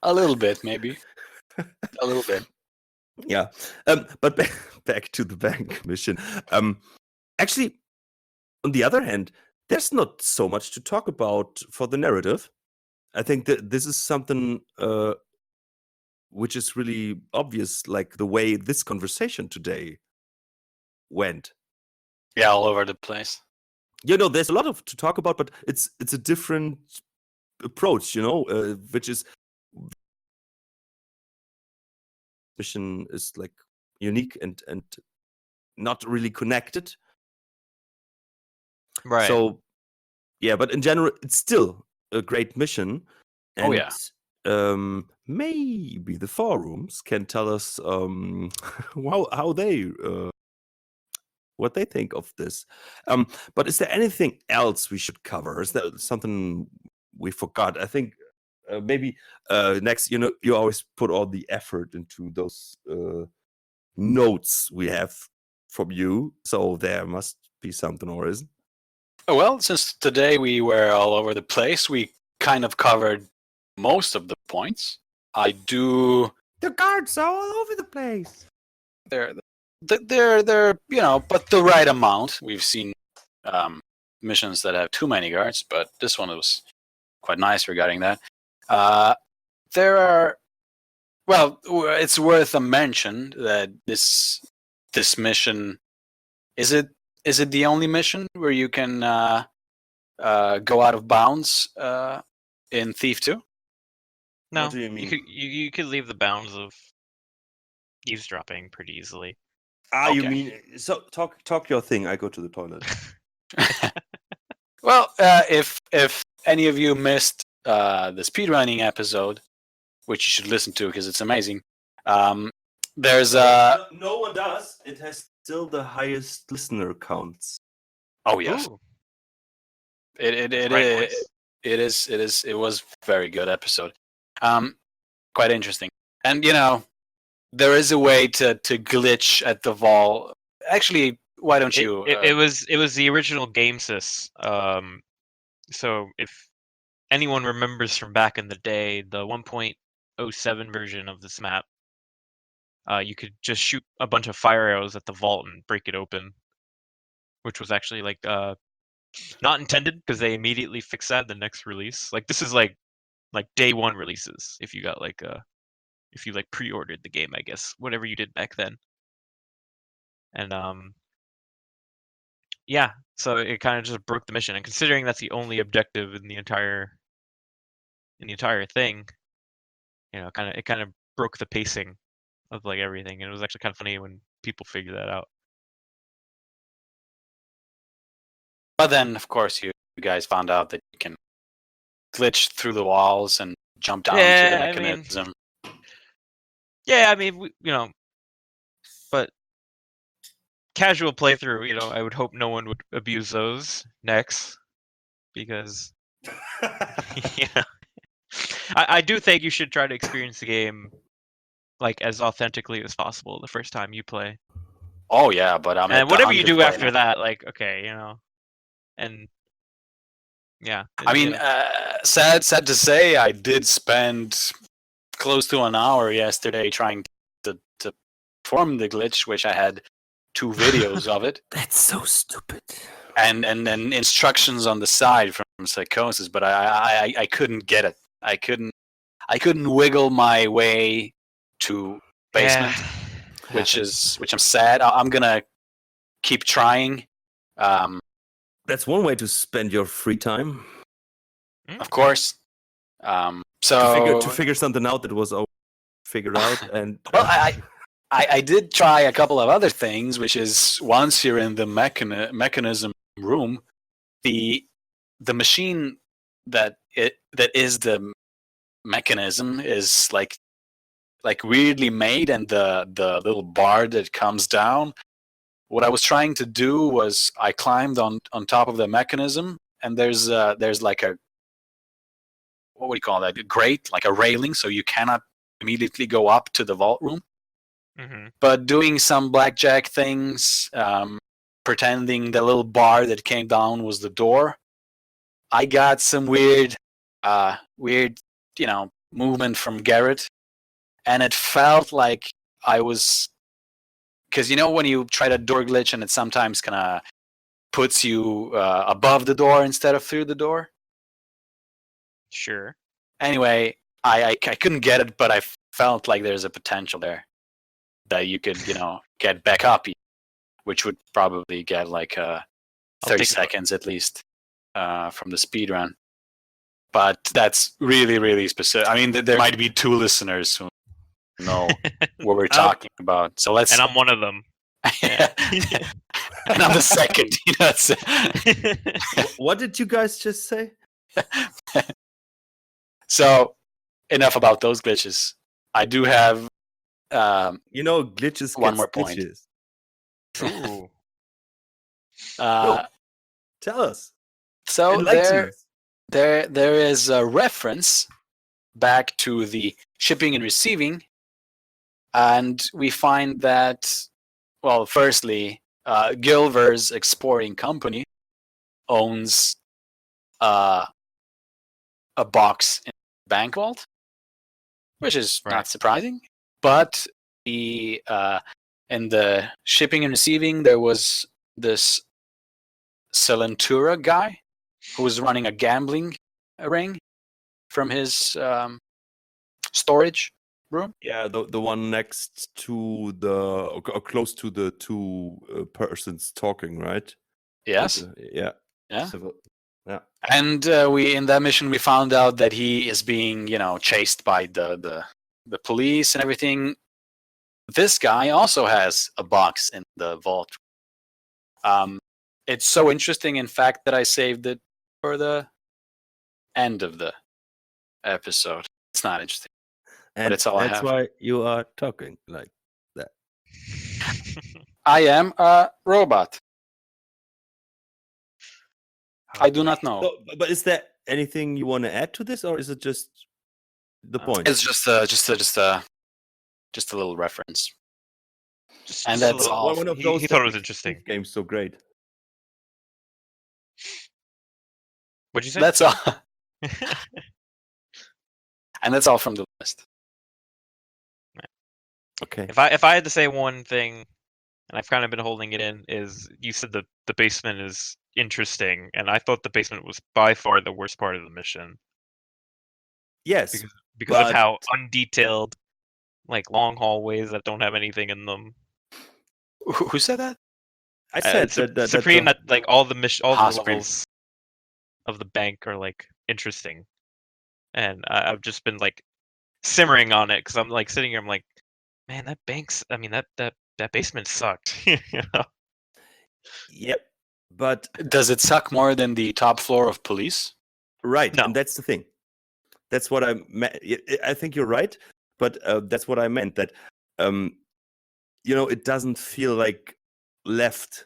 A little bit, maybe. A little bit. Yeah. But back to the bank mission. Actually, on the other hand, there's not so much to talk about for the narrative. I think that this is something which is really obvious, like the way this conversation today went. Yeah, all over the place. There's a lot to talk about, but it's a different approach, which is mission is like unique and not really connected. Right. So, yeah, but in general, it's still a great mission. And, maybe the forums can tell us how they what they think of this. But is there anything else we should cover? Is there something we forgot? I think maybe next, you always put all the effort into those notes we have from you. So there must be something, or isn't? Oh, well, since today we were all over the place, we kind of covered most of the points. The guards are all over the place. They're but the right amount. We've seen missions that have too many guards, but this one was quite nice regarding that. It's worth a mention that this mission is it the only mission where you can go out of bounds in Thief 2? No, What do you mean? You could leave the bounds of eavesdropping pretty easily. You Okay. mean so? Talk your thing. I go to the toilet. Well, if any of you missed the speedrunning episode, which you should listen to because it's amazing, There's no one does. It has still the highest listener counts. oh yes, Ooh, it right, boys. it was very good episode. Quite interesting. And there is a way to glitch at the Vol. Actually, why don't you? It was the original game sys. So if anyone remembers from back in the day, the 1.07 version of this map, you could just shoot a bunch of fire arrows at the vault and break it open, which was actually like not intended because they immediately fixed that in the next release. Like this is like day one releases if you got like if you like pre-ordered the game, I guess, whatever you did back then. And yeah, so it kind of just broke the mission. And considering that's the only objective in the entire thing, it kind of broke the pacing of like everything. And it was actually kind of funny when people figured that out. But then, of course, you guys found out that you can glitch through the walls and jump down to the Yeah, I mean, mechanism. but casual playthrough, I would hope no one would abuse those next, because I do think you should try to experience the game like as authentically as possible the first time you play. Oh yeah, but I'm And whatever you do after that, like okay, and yeah. I mean, sad to say, I did spend close to an hour yesterday trying to perform the glitch, which I had 2 videos of it. That's so stupid. And then instructions on the side from Psychosis, but I couldn't get it. I couldn't wiggle my way to basement, which I'm sad. I'm gonna keep trying. That's one way to spend your free time. Of course. So to figure something out that was already figured out, and well, I did try a couple of other things, which is once you're in the mechanism room, the machine that is the mechanism is like weirdly made, and the little bar that comes down. What I was trying to do was I climbed on top of the mechanism, and there's like a, what would you call that? A grate, like a railing, so you cannot immediately go up to the vault room. Mm-hmm. But doing some blackjack things, pretending the little bar that came down was the door, I got some weird, movement from Garret, and it felt like I was, because when you try to door glitch and it sometimes kind of puts you above the door instead of through the door. Sure. Anyway, I couldn't get it, but I felt like there's a potential there that you could, get back up, which would probably get like 30 seconds at least from the speed run. But that's really, really specific. I mean, there might be 2 listeners who know what we're talking about. So let's. And I'm one of them. Yeah. And I'm the second. What did you guys just say? So enough about those glitches. I do have. Glitches. One more point. Glitches. Ooh. Tell us. So Enlighten us. there is a reference back to the shipping and receiving, and we find that, well, firstly, Gilver's Exporting Company owns a box in the bank vault, which is not surprising. But in the shipping and receiving, there was this Celentura guy who was running a gambling ring from his storage room. Yeah, the one next to or close to the 2 persons talking, right? Yes. Yeah. So, yeah. And we in that mission we found out that he is being chased by the police and everything. This guy also has a box in the vault. It's so interesting, in fact, that I saved it for the end of the episode. It's not interesting, And but it's all I that's have. why you are talking like I am a robot. I do not know. So, but is there anything you want to add to this, or is it just the point? It's just a little reference. And just a that's little- all. One of he- those he thought that it was makes interesting. Steve games so great. What'd you say? That's all. And that's all from the list. Okay. If I had to say one thing, and I've kind of been holding it in, is you said the basement is interesting, and I thought the basement was by far the worst part of the mission Yes, because of but- how undetailed, like long hallways that don't have anything in them. Who said that? I said that Supreme, the- that like all the Ah, the Supreme. levels of the bank are like interesting, and I've just been like simmering on it because I'm like sitting here, I'm like, man, that bank's. I mean, that basement sucked. You know? Yep, but Does it suck more than the top floor of police? right, No. and that's the thing. That's what I meant. I think you're right, but that's what I meant. That it doesn't feel like left.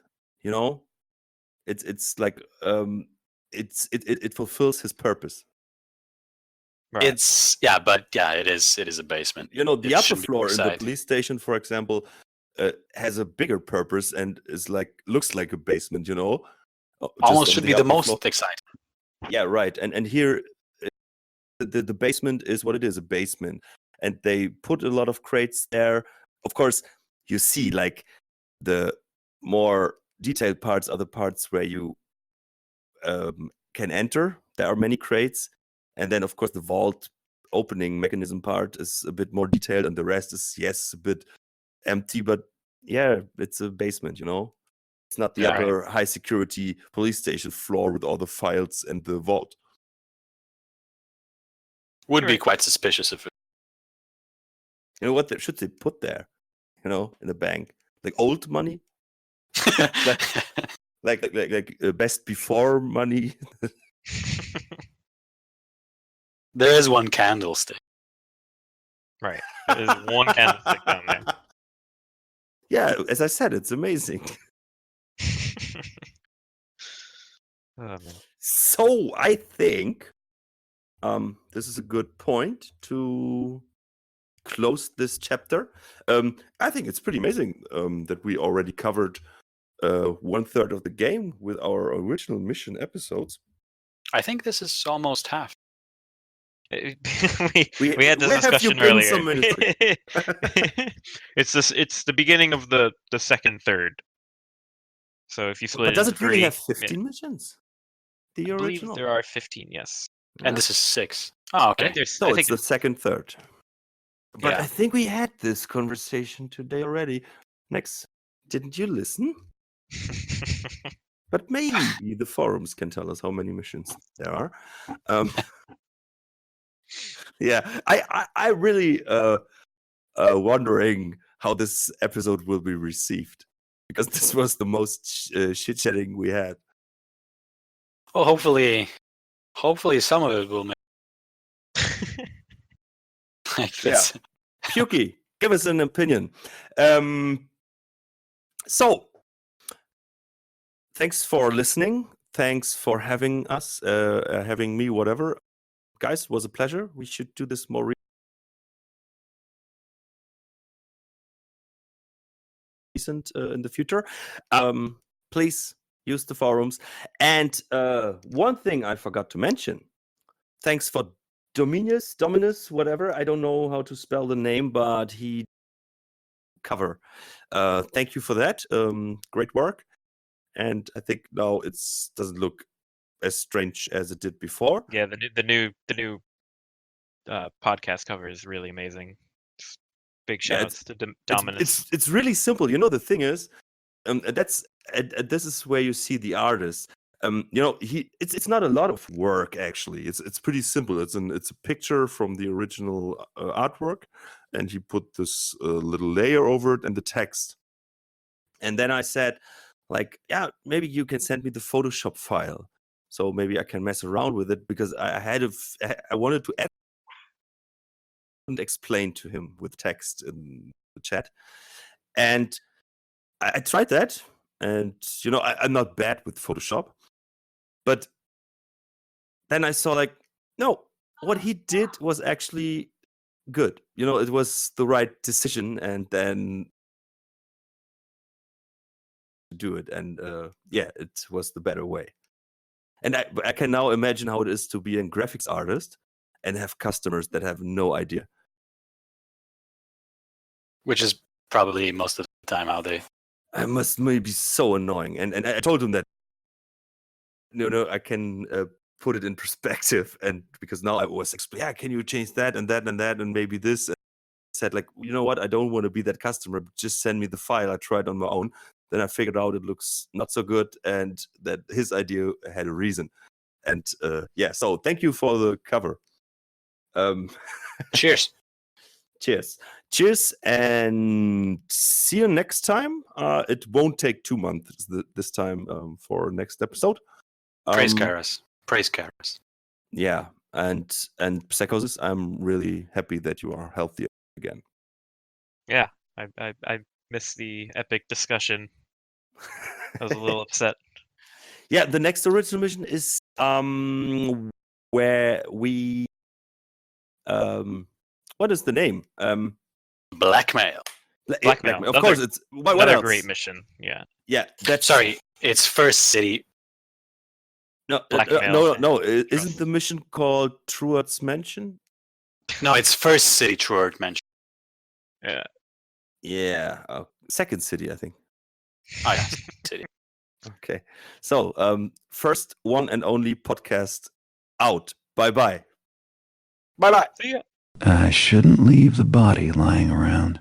It's like it fulfills his purpose. Right. It's but it is a basement. The It upper shouldn't be floor in the outside. police station, for example, has a bigger purpose and looks like a basement. Just Almost on should the be the upper most floor. exciting. Yeah, right. And here, the basement is what it is, a basement, and they put a lot of crates there. Of course, you see like the more detailed parts are the parts where you can enter. There are many crates, and then of course the vault opening mechanism part is a bit more detailed, and the rest is a bit empty. But yeah, it's a basement. It's not the Yeah. upper high security police station floor with all the files and the vault. Would be Right. quite suspicious if it. What should they put there? In the bank, like old money, like best before money. There is one candlestick. Right. There's one candlestick down there. Yeah, as I said, it's amazing. Oh, man. So I think this is a good point to close this chapter. I think it's pretty amazing that we already covered 1/3 of the game with our original mission episodes. I think this is almost half. we had this where have you discussion been earlier. so minutes ago? It's the beginning of the second third. So if you split But does into it really three, have 15 missions? The I believe original? there are 15. Yes. And this is 6. Oh, I okay. think there's. So I it's think the second third. But Yeah. I think we had this conversation today already. Next, didn't you listen? But maybe the forums can tell us how many missions there are. Yeah, I really wondering how this episode will be received, because this was the most shit chatting we had. Well, hopefully some of it will make. Like this. Pukey, give us an opinion. So, thanks for listening. Thanks for having us, having me, whatever. Guys, it was a pleasure. We should do this more recent in the future. Please use the forums. And one thing I forgot to mention. Thanks for Dominus, whatever. I don't know how to spell the name, but he cover. Thank you for that. Great work. And I think now it doesn't look as strange as it did before. Yeah, the new podcast cover is really amazing. Just big Yeah, shout outs to Dominus. It's really simple. The thing is, this is where you see the artist. It's not a lot of work actually. It's pretty simple. It's a picture from the original artwork, and he put this little layer over it and the text. And then I said, like, yeah, maybe you can send me the Photoshop file, so maybe I can mess around with it, because I wanted to add and explain to him with text in the chat. And I tried that, and I'm not bad with Photoshop, but then I saw like, no, what he did was actually good. It was the right decision, and then do it, and it was the better way. And I can now imagine how it is to be a graphics artist and have customers that have no idea. Which is probably most of the time how they. It must maybe so annoying. And I told him that I can put it in perspective, and because now I was explaining, can you change that and that and that and maybe this? And said like, you know what? I don't want to be that customer. Just send me the file. I tried on my own. Then I figured out it looks not so good, and that his idea had a reason. And so thank you for the cover. Cheers. Cheers, and see you next time. It won't take 2 months this time for next episode. Praise Garret. Yeah, and Psychosis, I'm really happy that you are healthy again. Yeah, I missed the epic discussion. I was a little upset. Yeah, the next original mission is where we what is the name? Blackmail. Blackmail. Of course, it's what Another else? great mission. Yeah. Yeah, that's Sorry, it's First City. no, Blackmail. no. Isn't the mission called Truart's Mansion? No, it's First City Truart Mansion. Yeah. Yeah, Second City, I think. Oh, yeah, City. Okay, so first one and only podcast out. Bye. Bye-bye. See ya. I shouldn't leave the body lying around.